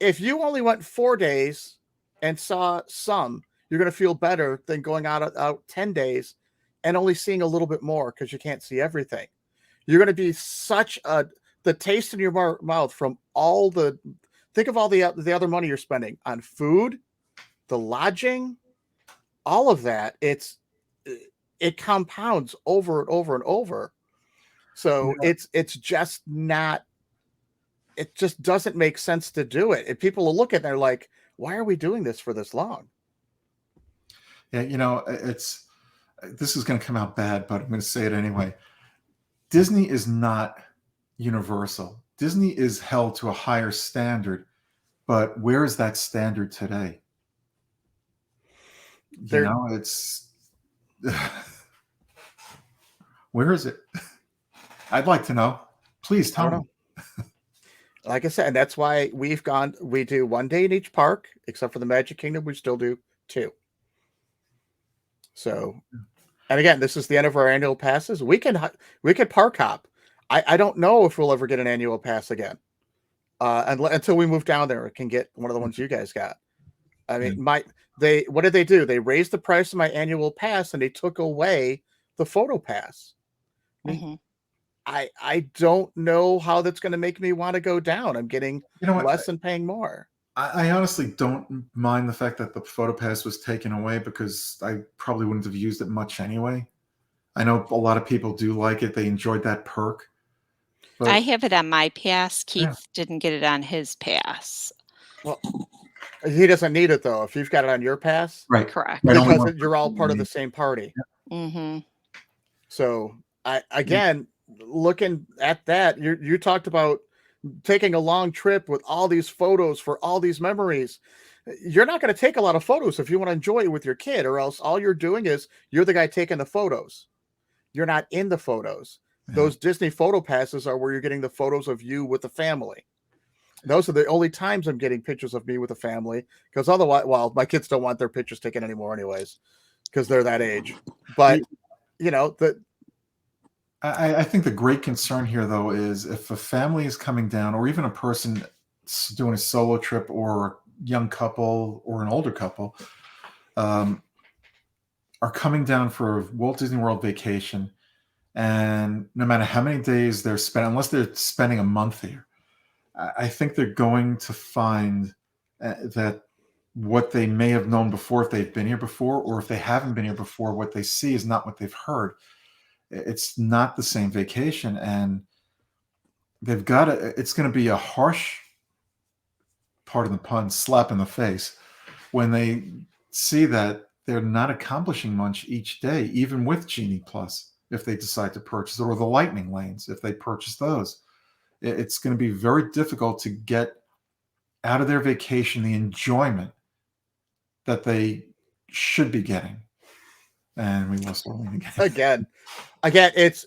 If you only went 4 days and saw some, you're going to feel better than going out 10 days and only seeing a little bit more because you can't see everything. You're going to be the taste in your mouth from think of all the other money you're spending on food, the lodging, all of that. It compounds over and over and over. So it's just not, it just doesn't make sense to do it. And people will look at it and they're like, why are we doing this for this long? Yeah, this is going to come out bad, but I'm going to say it anyway. Disney is not universal. Disney is held to a higher standard, but where is that standard today? It's where is it? I'd like to know. Please tell me. Like I said, and that's why we do 1 day in each park, except for the Magic Kingdom, we still do 2. So, and again, this is the end of our annual passes. We could park hop. I don't know if we'll ever get an annual pass again. Until we move down there and can get one of the ones you guys got. I mean, what did they do? They raised the price of my annual pass and they took away the photo pass. Mm-hmm. I don't know how that's going to make me want to go down. I'm getting less and paying more. I honestly don't mind the fact that the photo pass was taken away because I probably wouldn't have used it much anyway. I know a lot of people do like it. They enjoyed that perk. But I have it on my pass. Keith didn't get it on his pass. Well, he doesn't need it though. If you've got it on your pass, right? Correct. Because you're all part of the same party. Mm-hmm. So looking at that, you talked about taking a long trip with all these photos for all these memories. You're not going to take a lot of photos if you want to enjoy it with your kid, or else all you're doing is you're the guy taking the photos. You're not in the photos. Yeah. Those Disney photo passes are where you're getting the photos of you with the family. Those are the only times I'm getting pictures of me with the family, because otherwise, well, my kids don't want their pictures taken anymore anyways, because they're that age. But I think the great concern here, though, is if a family is coming down, or even a person doing a solo trip, or a young couple, or an older couple, are coming down for a Walt Disney World vacation, and no matter how many days they're spending, unless they're spending a month here, I think they're going to find that what they may have known before, if they've been here before, or if they haven't been here before, what they see is not what they've heard. It's not the same vacation, and they've got to, it's going to be a harsh, pardon the pun, slap in the face when they see that they're not accomplishing much each day, even with Genie Plus, if they decide to purchase it, or the Lightning Lanes, if they purchase those. It's going to be very difficult to get out of their vacation the enjoyment that they should be getting. And we lost Orlean again. It's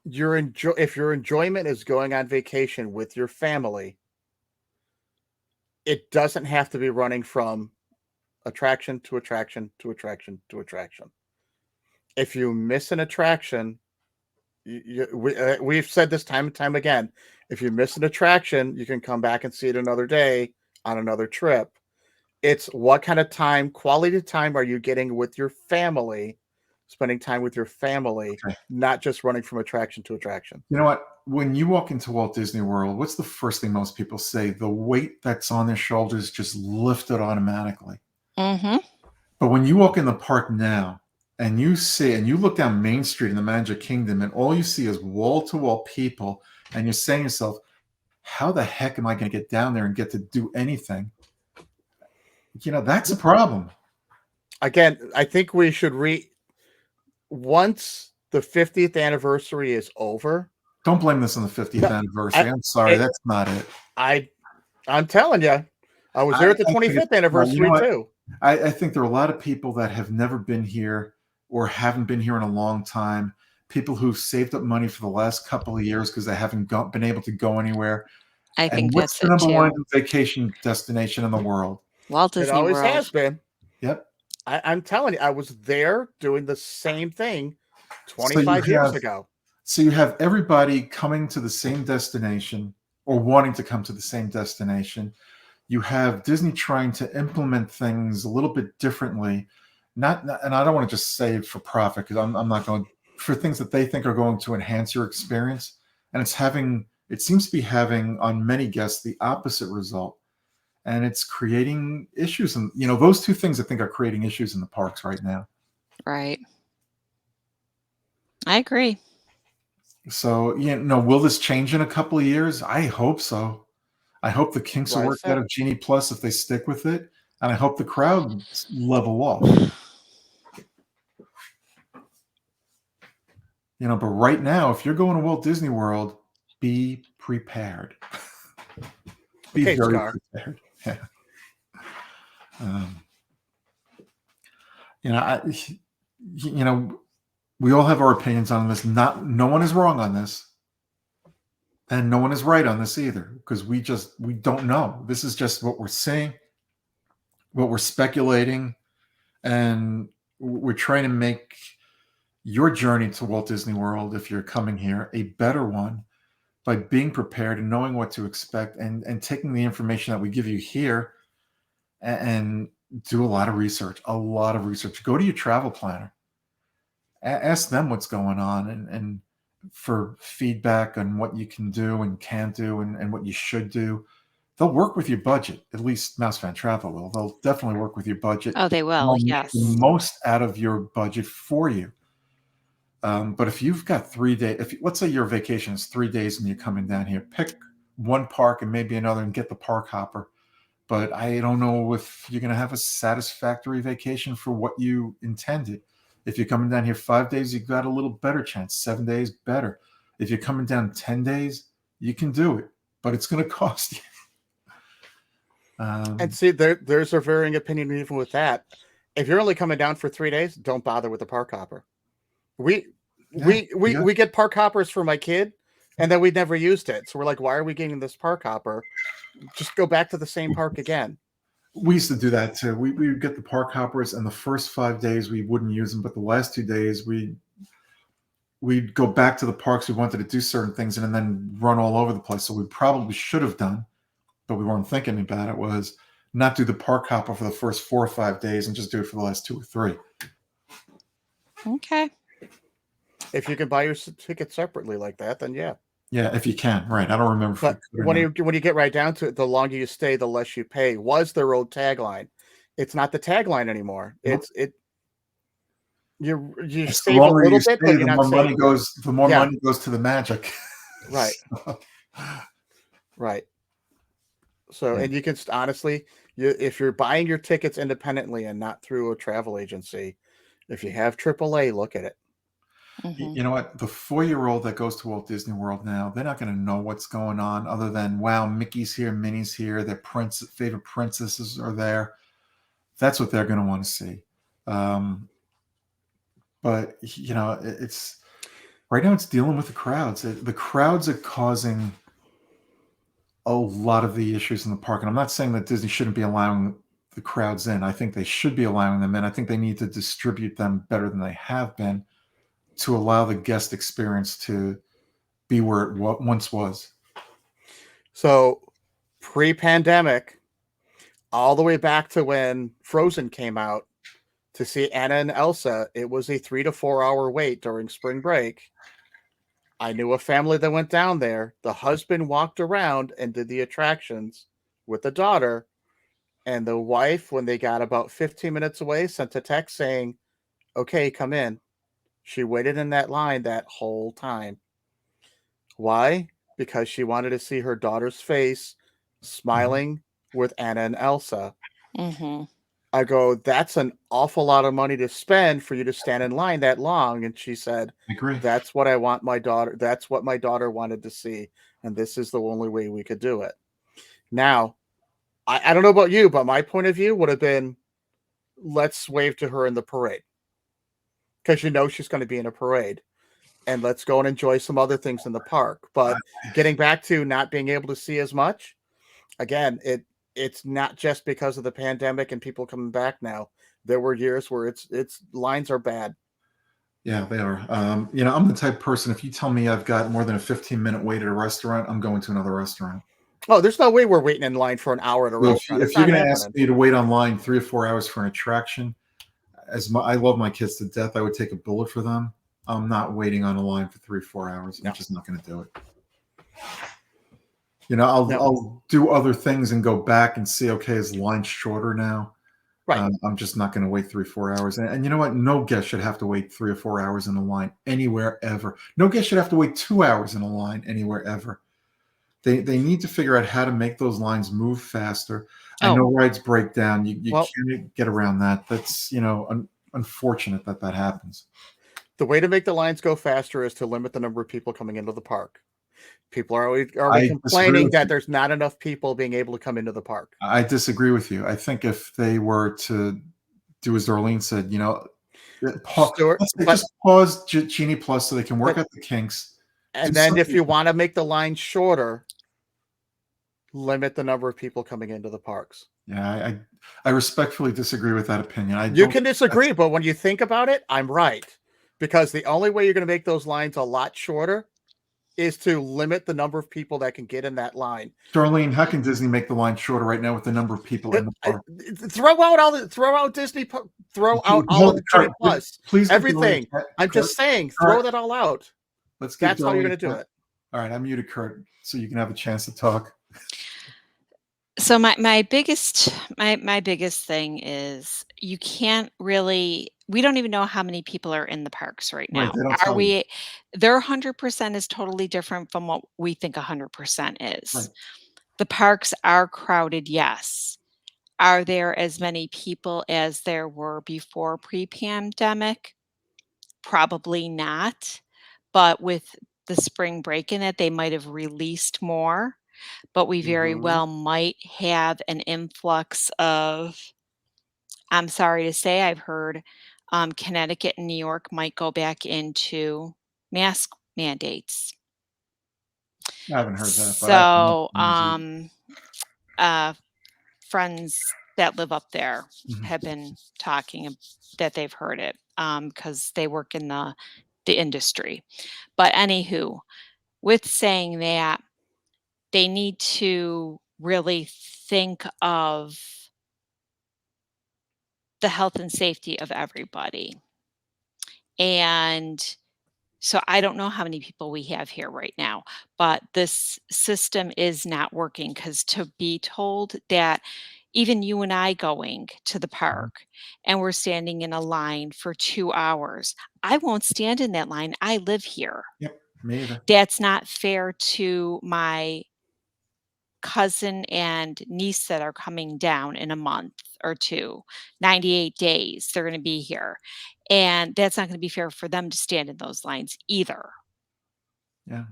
if your enjoyment is going on vacation with your family, it doesn't have to be running from attraction to attraction to attraction to attraction. If you miss an attraction, we've said this time and time again, if you miss an attraction, you can come back and see it another day on another trip. It's what kind of time, quality time are you getting with your family, spending time with your family, not just running from attraction to attraction. You know what? When you walk into Walt Disney World, what's the first thing most people say? The weight that's on their shoulders just lifted automatically. Mm-hmm. But when you walk in the park now, and you look down Main Street in the Magic Kingdom, and all you see is wall-to-wall people, and you're saying to yourself, how the heck am I going to get down there and get to do anything? That's a problem. Again, I think we should once the 50th anniversary is over. Don't blame this on the 50th anniversary. I'm sorry, that's not it. I'm telling you, I was there at the 25th anniversary too. I think there are a lot of people that have never been here or haven't been here in a long time. people who've saved up money for the last couple of years because they haven't been able to go anywhere. I And think what's that's the it number one too. vacation destination in the world? Walt It Disney always World. has been. Yep. I'm telling you, I was there doing the same thing So you 25 years have ago. so you have everybody coming to the same destination or wanting to come to the same destination. You have Disney trying to implement things a little bit differently. And I don't want to just say for profit because I'm not going for things that they think are going to enhance your experience. And it seems to be having on many guests the opposite result. And it's creating issues. And, those two things I think are creating issues in the parks right now. Right. I agree. So, will this change in a couple of years? I hope so. I hope the kinks will Right. work out of Genie Plus if they stick with it. And I hope the crowd level off. But right now, if you're going to Walt Disney World, be prepared. Be Okay, very Scar. prepared. Yeah. I, we all have our opinions on this. No one is wrong on this, and no one is right on this either, because we don't know. This is just what we're saying, what we're speculating, and we're trying to make your journey to Walt Disney World, if you're coming here, a better one by being prepared and knowing what to expect and taking the information that we give you here and do a lot of research. Go to your travel planner. Ask them what's going on and for feedback on what you can do and can't do and what you should do. They'll work with your budget. At least Mouse Fan Travel will. They'll definitely work with your budget. Oh, they will. They'll make Yes. the most out of your budget for you. But if you've got 3 days, let's say your vacation is 3 days and you're coming down here, pick one park and maybe another and get the park hopper. But I don't know if you're going to have a satisfactory vacation for what you intended. If you're coming down here 5 days, you've got a little better chance. 7 days, better. If you're coming down 10 days, you can do it, but it's going to cost you. And see, there's a varying opinion even with that. If you're only coming down for 3 days, don't bother with the park hopper. We get park hoppers for my kid, and then we never used it. So we're like, why are we getting this park hopper? Just go back to the same park again. We used to do that too. We would get the park hoppers, and the first 5 days we wouldn't use them, but the last 2 days we'd go back to the parks we wanted to do certain things and then run all over the place. So we probably should have done, but we weren't thinking about it, was not do the park hopper for the first 4 or 5 days and just do it for the last 2 or 3. Okay. If you can buy your ticket separately like that, then yeah. Yeah, if you can, right? I don't remember. But when you get right down to it, the longer you stay, the less you pay. Was their old tagline? It's not the tagline anymore. Nope. You it's save a little bit, but the more money goes. The more money goes to the magic. Right. Right. So, and you can honestly, if you're buying your tickets independently and not through a travel agency, if you have AAA, look at it. Mm-hmm. You know what? The 4-year-old that goes to Walt Disney World now, they're not going to know what's going on other than, wow, Mickey's here, Minnie's here, their favorite princesses are there. That's what they're going to want to see. But, it's right now it's dealing with the crowds. The crowds are causing a lot of the issues in the park. And I'm not saying that Disney shouldn't be allowing the crowds in. I think they should be allowing them in. I think they need to distribute them better than they have been, to allow the guest experience to be where it once was. So pre-pandemic, all the way back to when Frozen came out, to see Anna and Elsa, it was a 3 to 4 hour wait during spring break. I knew a family that went down there. The husband walked around and did the attractions with the daughter. And the wife, when they got about 15 minutes away, sent a text saying, okay, come in. She waited in that line that whole time. Why? Because she wanted to see her daughter's face smiling with Anna and Elsa. Mm-hmm. I go, that's an awful lot of money to spend for you to stand in line that long. And she said, I agree. that's what I want my daughter. That's what my daughter wanted to see. And this is the only way we could do it. Now, I don't know about you, but my point of view would have been, let's wave to her in the parade. Because she's going to be in a parade. and let's go and enjoy some other things in the park. But getting back to not being able to see as much, again, it's not just because of the pandemic and people coming back now. There were years where it's lines are bad. Yeah, they are. I'm the type of person, if you tell me I've got more than a 15-minute wait at a restaurant, I'm going to another restaurant. Oh, there's no way we're waiting in line for an hour at a So restaurant. It's if you're not going to ask happening. me to wait online 3 or 4 hours for an attraction, I love my kids to death, I would take a bullet for them. I'm not waiting on a line for 3 or 4 hours. I'm No. just not going to do it. I'll No. I'll do other things and go back and see, okay, is the line shorter now? Right. I'm just not going to wait 3 or 4 hours. And you know what? No guest should have to wait 3 or 4 hours in a line anywhere ever. No guest should have to wait 2 hours in a line anywhere ever. They need to figure out how to make those lines move faster. I Oh. know rides break down. You Well- can't get around that. That's unfortunate that happens. The way to make the lines go faster is to limit the number of people coming into the park. People are already I disagree complaining with that you. there's not enough people being able to come into the park. I disagree with you. I think if they were to do as Darlene said, Stuart, just pause Genie Plus so they can work but- out the kinks. And Do then if something. you want to make the line shorter, limit the number of people coming into the parks. Yeah, I respectfully disagree with that opinion. You can disagree, but when you think about it, I'm right. Because the only way you're going to make those lines a lot shorter is to limit the number of people that can get in that line. Darlene, how can Disney make the line shorter right now with the number of people in the park? Throw out Disney, throw out all of the Disney Plus, Please, everything. I'm just saying, throw that all out. Let's give That's how you're going to do it. All right, I muted Kurt so you can have a chance to talk. So my biggest thing is you can't really, we don't even know how many people are in the parks right Right, now. they don't Are tell you. we, their 100% is totally different from what we think 100% is. Right. The parks are crowded, yes. Are there as many people as there were before pre-pandemic? Probably not. But with the spring break in it, they might have released more. But we very Mhm. well might have an influx of, I'm sorry to say, I've heard Connecticut and New York might go back into mask mandates. I haven't heard that, but So, friends that live up there Mhm. have been talking that they've heard it because they work in the industry. But anywho, with saying that, they need to really think of the health and safety of everybody. And so I don't know how many people we have here right now, but this system is not working because to be told that even you and I going to the park and we're standing in a line for 2 hours, I won't stand in that line. I live here. Yep, me either. That's not fair to my cousin and niece that are coming down in a month or 2, 98 days, they're gonna be here, and that's not gonna be fair for them to stand in those lines either, Yeah.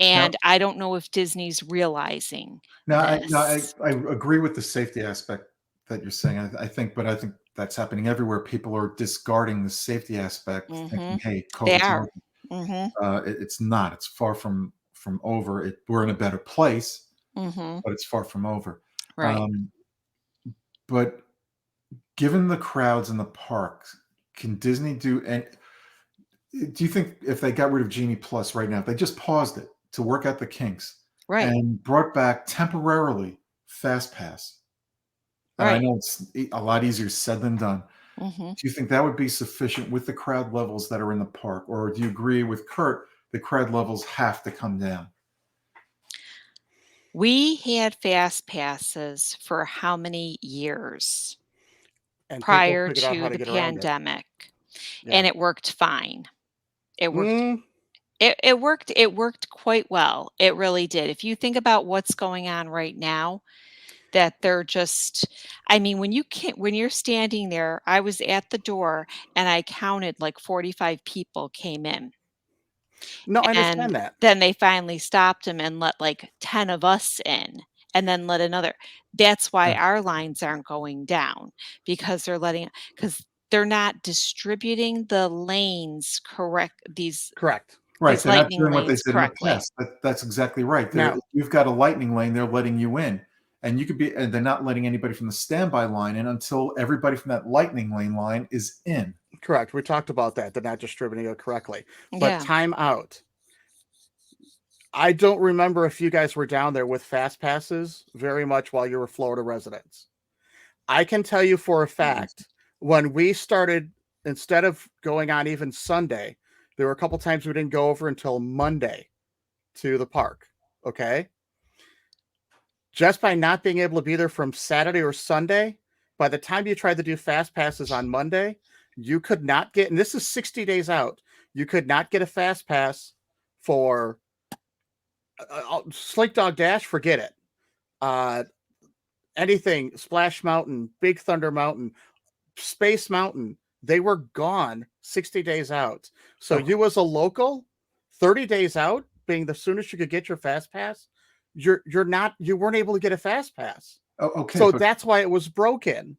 and I don't know if Disney's realizing Now, this. I agree with the safety aspect that you're saying. I think that's happening everywhere. People are discarding the safety aspect, thinking, "Hey, They COVID's are. over." It's not. It's far from over. We're in a better place, but it's far from over. Right. But given the crowds in the parks, can Disney do? And do you think if they got rid of Genie Plus right now, if they just paused it to work out the kinks, Right. and brought back temporarily Fast Pass? And I Right. know it's a lot easier said than done. Mhm. Do you think that would be sufficient with the crowd levels that are in the park, or do you agree with Kurt? The crowd levels have to come down. We had fast passes for how many years And people prior figured out how to to the get around it. pandemic, Yeah. and it worked fine. It worked Mm, it worked quite well. It really did. If you think about what's going on right now, that they're just, I mean, when you're standing there, I was at the door and I counted like 45 people came in. no, I And understand that. then they finally stopped them and let like 10 of us in and then let another. That's why Yeah. our lines aren't going down because they're letting, because they're not distributing the lanes Correct. these Right, they're not lightning doing what they lanes did in the correctly. past. That's exactly right. Now, You've got a lightning lane, they're letting you in, and they're not letting anybody from the standby line in until everybody from that lightning lane line is in. correct. We talked about that. They're not distributing it correctly. But Yeah. time out. I don't remember if you guys were down there with fast passes very much while you were Florida residents. I can tell you for a fact, when we started, instead of going on even Sunday, there were a couple times we didn't go over until Monday to the park. Okay. Just by not being able to be there from Saturday or Sunday, by the time you tried to do fast passes on Monday, you could not get, and this is 60 days out, you could not get a fast pass for Slink Dog Dash, forget it. Anything, Splash Mountain, Big Thunder Mountain, Space Mountain, they were gone 60 days out. So Okay. you as a local, 30 days out, being the soonest you could get your fast pass, you weren't able to get a fast pass. Oh, okay. So that's why it was broken.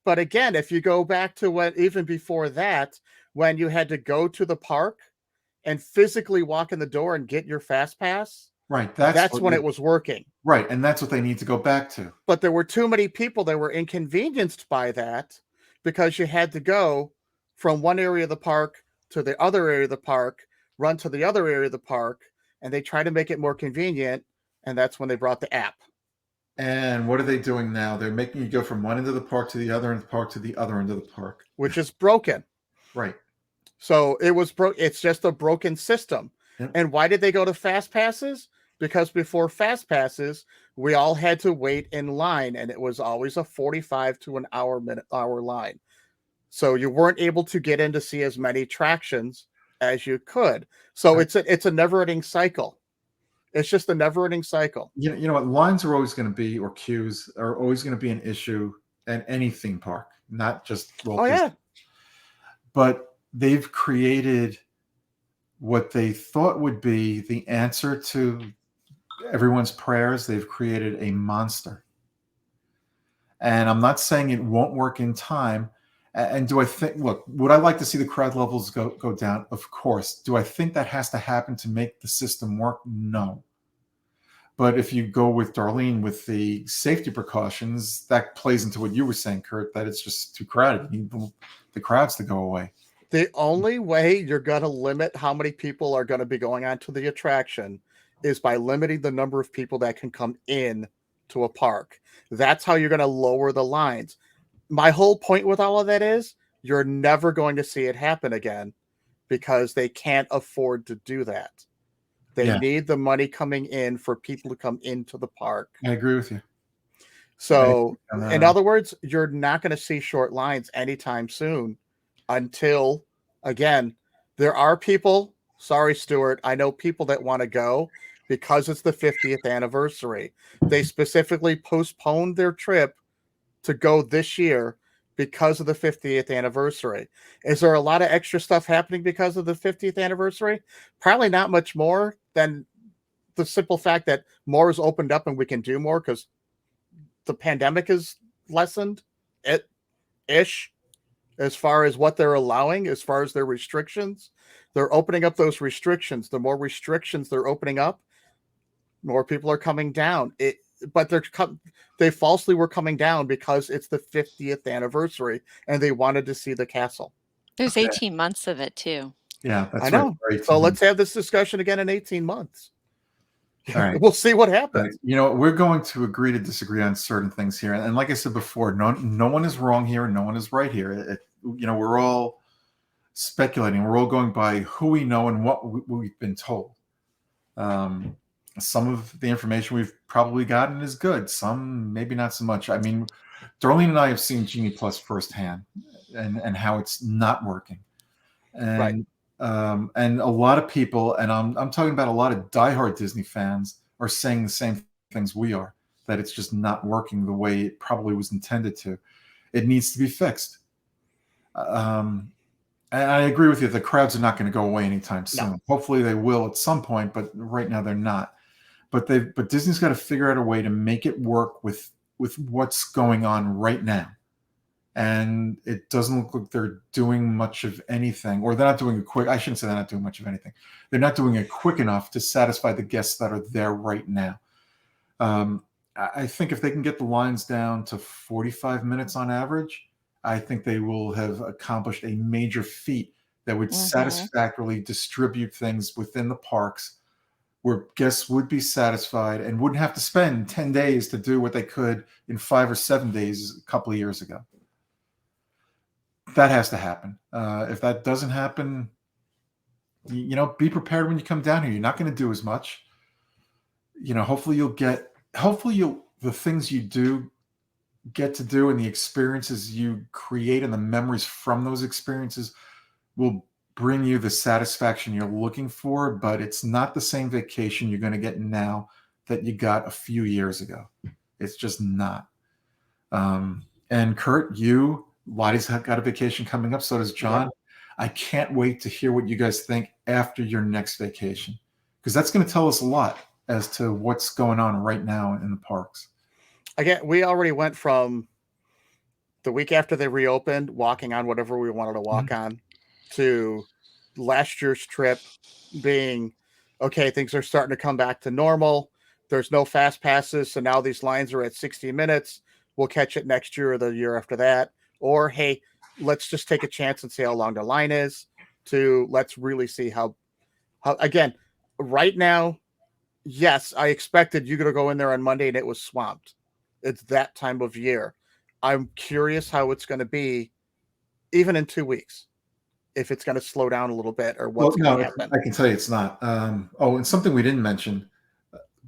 But again, if you go back to what even before that, when you had to go to the park and physically walk in the door and get your fast pass, right, that's when it was working. Right, and that's what they need to go back to. But there were too many people that were inconvenienced by that because you had to go from one area of the park to the other area of the park, run to the other area of the park, and they try to make it more convenient. And that's when they brought the app. And what are they doing now? They're making you go from one end of the park to the other end of the park to the other end of the park, which is broken. Right. So it was It's just a broken system. Yep. And why did they go to fast passes? Because before fast passes, we all had to wait in line, and it was always a 45 to an hour line. So you weren't able to get in to see as many attractions as you could. So Right. it's a never-ending cycle. It's just a never-ending cycle. You know what? Lines are always going to be, or queues are always going to be an issue at any theme park, not just Walt Disney. Yeah. But they've created what they thought would be the answer to everyone's prayers. They've created a monster. And I'm not saying it won't work in time. And do I think, look, would I like to see the crowd levels go down? Of course. Do I think that has to happen to make the system work? No. But if you go with Darlene with the safety precautions, that plays into what you were saying, Kurt, that it's just too crowded. You need the crowds to go away. The only way you're going to limit how many people are going to be going on to the attraction is by limiting the number of people that can come in to a park. That's how you're going to lower the lines. My whole point with all of that is you're never going to see it happen again because they can't afford to do that. They need the money coming in for people to come into the park. I agree with you. So, in other words, you're not going to see short lines anytime soon until, again, there are people, sorry, Stuart, I know people that want to go because it's the 50th anniversary. They specifically postponed their trip to go this year because of the 50th anniversary. Is there a lot of extra stuff happening because of the 50th anniversary? Probably not much more than the simple fact that more is opened up and we can do more because the pandemic is lessened ish as far as what they're allowing, as far as their restrictions. They're opening up those restrictions. The more restrictions they're opening up, more people are coming down. But they falsely were coming down because it's the 50th anniversary and they wanted to see the castle. There's 18 months of it too. Yeah, that's I know. right. So let's have this discussion again in 18 months. All right. We'll see what happens. You know, we're going to agree to disagree on certain things here. And like I said before, no one is wrong here and no one is right here. We're all speculating. We're all going by who we know and what we've been told. Some of the information we've probably gotten is good. Some maybe not so much. I mean, Darlene and I have seen Genie Plus firsthand and how it's not working. And right. And a lot of people, and I'm talking about a lot of diehard Disney fans, are saying the same things we are, that it's just not working the way it probably was intended to. It needs to be fixed. And I agree with you. The crowds are not going to go away anytime soon. No. Hopefully they will at some point, but right now they're not. But Disney's got to figure out a way to make it work with what's going on right now. and it doesn't look like they're doing much of anything, or they're not doing I shouldn't say they're not doing much of anything. They're not doing it quick enough to satisfy the guests that are there right now. I think if they can get the lines down to 45 minutes on average, I think they will have accomplished a major feat that would satisfactorily distribute things within the parks where guests would be satisfied and wouldn't have to spend 10 days to do what they could in 5 or 7 days a couple of years ago. That has to happen. If that doesn't happen, be prepared when you come down here. You're not going to do as much. Hopefully the things you do get to do and the experiences you create and the memories from those experiences will bring you the satisfaction you're looking for, but it's not the same vacation you're going to get now that you got a few years ago. It's just not. And Kurt, Lottie's got a vacation coming up. So does John. Yeah. I can't wait to hear what you guys think after your next vacation, because that's going to tell us a lot as to what's going on right now in the parks. Again, we already went from the week after they reopened, walking on whatever we wanted to walk on, to last year's trip being, okay, things are starting to come back to normal. There's no fast passes. So now these lines are at 60 minutes. We'll catch it next year or the year after that. Or, hey, let's just take a chance and see how long the line is, to let's really see how again, right now, yes, I expected you to go in there on Monday and it was swamped. It's that time of year. I'm curious how it's going to be even in 2 weeks, if it's going to slow down a little bit or what's going to happen. I can tell you it's not. And something we didn't mention,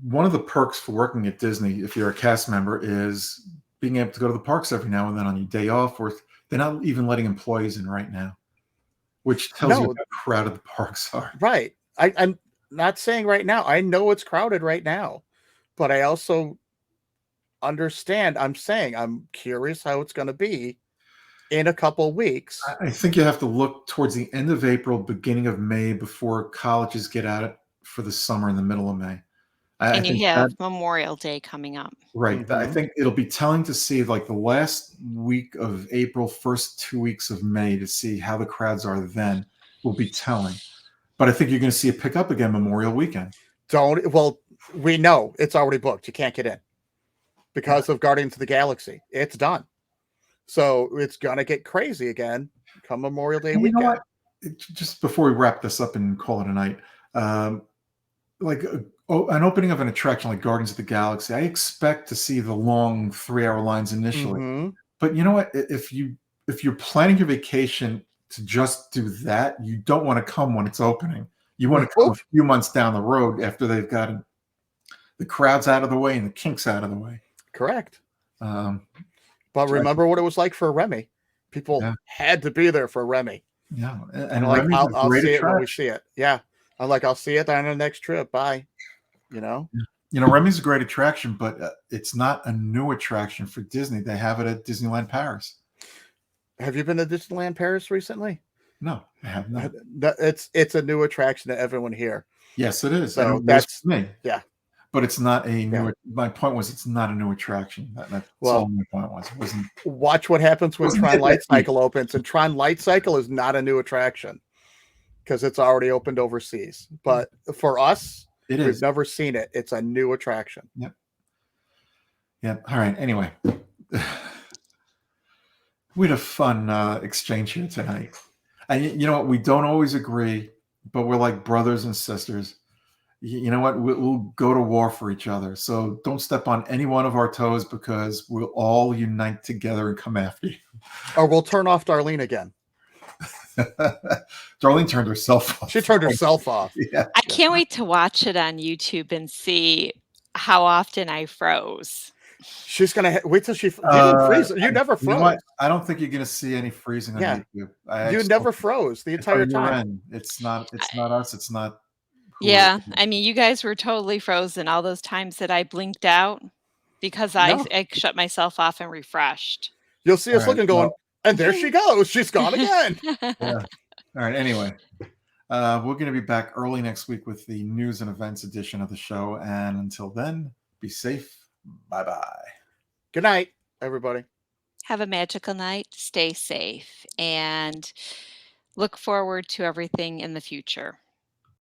one of the perks for working at Disney, if you're a cast member, is being able to go to the parks every now and then on your day off, or they're not even letting employees in right now, which tells you how crowded the parks are. Right. I'm not saying right now. I know it's crowded right now, but I also understand. I'm saying I'm curious how it's going to be in a couple weeks. I think you have to look towards the end of April, beginning of May, before colleges get at it for the summer in the middle of May. And you have Memorial Day coming up. Right. I think it'll be telling to see like the last week of April, first 2 weeks of May, to see how the crowds are then will be telling. But I think you're going to see it pick up again Memorial weekend. Well, we know it's already booked. You can't get in because of Guardians of the Galaxy. It's done. So it's going to get crazy again come Memorial Day weekend. You know what? Just before we wrap this up and call it a night, like an opening of an attraction like Guardians of the Galaxy, I expect to see the long 3-hour lines initially. But you know what? If you're planning your vacation to just do that, you don't want to come when it's opening. You want to come a few months down the road after they've gotten the crowds out of the way and the kinks out of the way. Correct. But remember what it was like for Remy. People had to be there for Remy. Yeah. And like, I'll see it when we see it. Yeah. I'm like, I'll see it on the next trip. Bye. Remy's a great attraction, but it's not a new attraction for Disney. They have it at Disneyland Paris. Have you been to Disneyland Paris recently? No, I have not. It's a new attraction to everyone here. Yes, it is. So that's me. Yeah. But it's not a new. My point was, it's not a new attraction. That's all my point was. It wasn't. Watch what happens when Tron Light Cycle opens, and Tron Light Cycle is not a new attraction because it's already opened overseas. But for us, we've never seen it. It's a new attraction. Yep. Yep. All right. Anyway, we had a fun exchange here tonight. And you know what? We don't always agree, but we're like brothers and sisters. You know what? We'll go to war for each other. So don't step on any one of our toes, because we'll all unite together and come after you. Or we'll turn off Darlene again. Darlene turned herself off. She turned herself off. Yeah. I can't wait to watch it on YouTube and see how often I froze. She's gonna wait till she. You didn't freeze. You never froze. You know what? I don't think you're gonna see any freezing on YouTube. You never froze the entire time. It's not us. It's not. Yeah, I mean, you guys were totally frozen all those times that I blinked out because I shut myself off and refreshed. You'll see us looking, going, and there she goes. She's gone again. Yeah. All right. Anyway, we're going to be back early next week with the news and events edition of the show. And until then, be safe. Bye-bye. Good night, everybody. have a magical night, stay safe, and look forward to everything in the future.